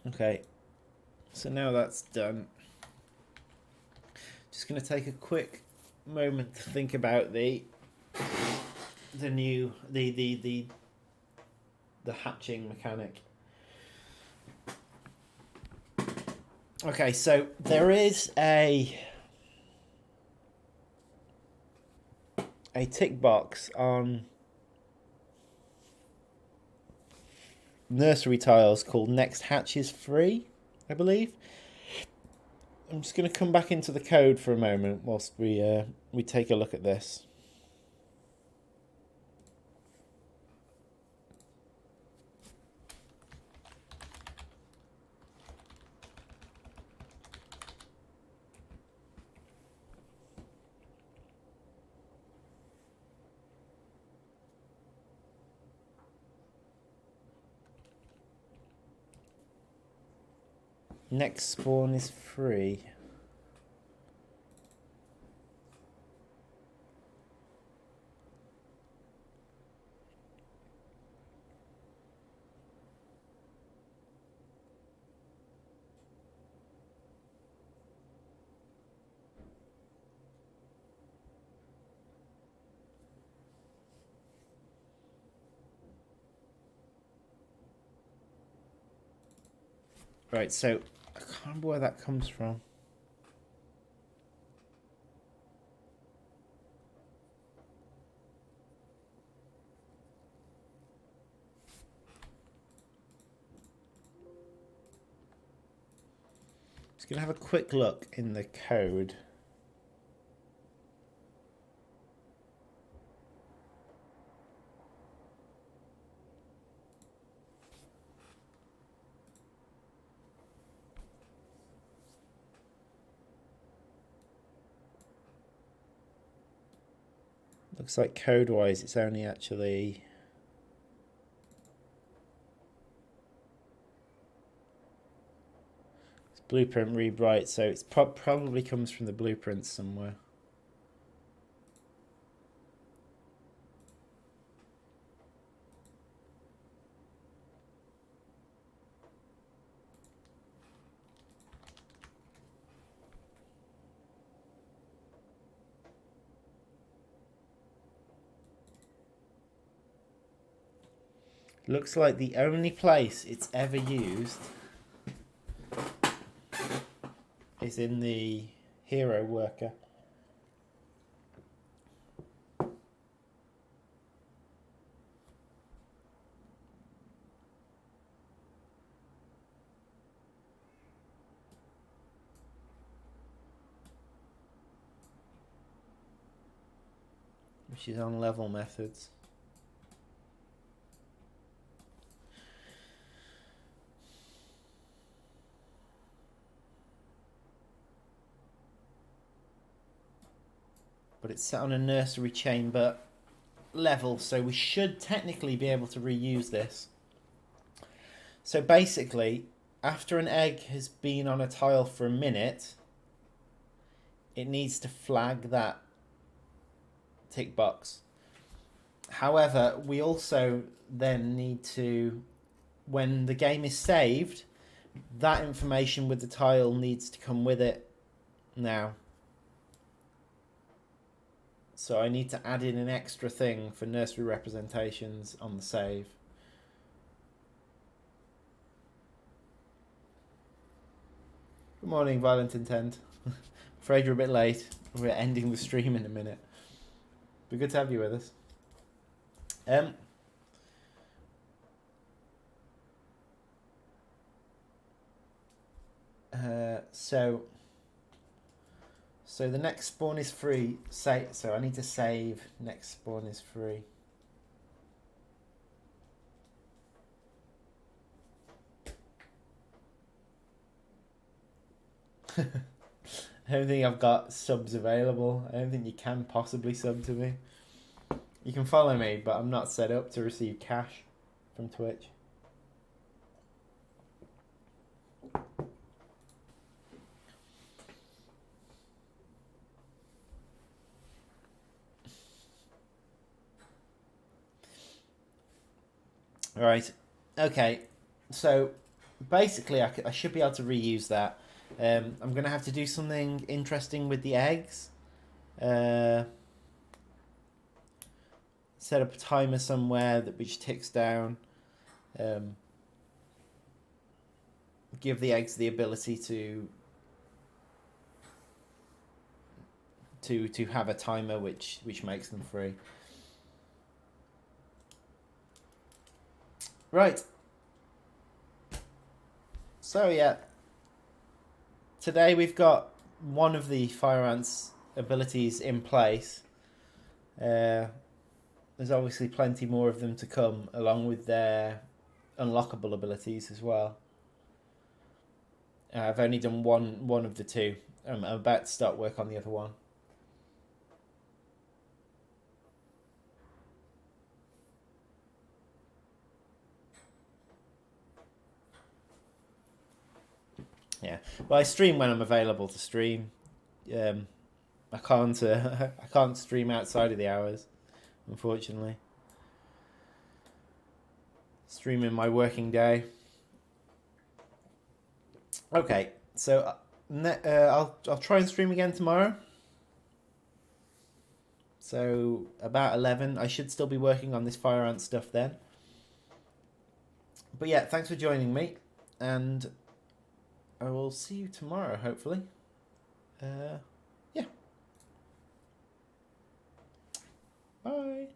Speaker 1: Okay, so now that's done. Just going to take a quick moment to think about the hatching mechanic. Okay, so there is a tick box on nursery tiles called next hatch is free, I believe. I'm just going to come back into the code for a moment whilst we take a look at this. Next spawn is free. Right, so I can't remember where that comes from. Just going to have a quick look in the code. Looks like code-wise it's only actually... It's blueprint rewrite, so it's probably comes from the blueprints somewhere. Looks like the only place it's ever used is in the hero worker. Which is on level methods. But it's set on a nursery chamber level, so we should technically be able to reuse this. So basically, after an egg has been on a tile for a minute, it needs to flag that tick box. However, we also then need to, when the game is saved, that information with the tile needs to come with it now. So I need to add in an extra thing for nursery representations on the save. Good morning, Violent Intent. Afraid you're a bit late. We're ending the stream in a minute. Be good to have you with us. So the next spawn is free. So I need to save next spawn is free. I don't think I've got subs available. I don't think you can possibly sub to me. You can follow me, but I'm not set up to receive cash from Twitch. Right. Okay. So basically, I should be able to reuse that. I'm going to have to do something interesting with the eggs. Set up a timer somewhere which ticks down. Give the eggs the ability to have a timer which makes them free. Right. So yeah, today we've got one of the fire ants' abilities in place. There's obviously plenty more of them to come, along with their unlockable abilities as well. I've only done one of the two. I'm about to start work on the other one. Yeah, well, I stream when I'm available to stream. I can't I can't stream outside of the hours, unfortunately. Streaming my working day. Okay, so I'll try and stream again tomorrow. So about 11, I should still be working on this fire ant stuff then. But yeah, thanks for joining me, and I will see you tomorrow, hopefully. Yeah. Bye.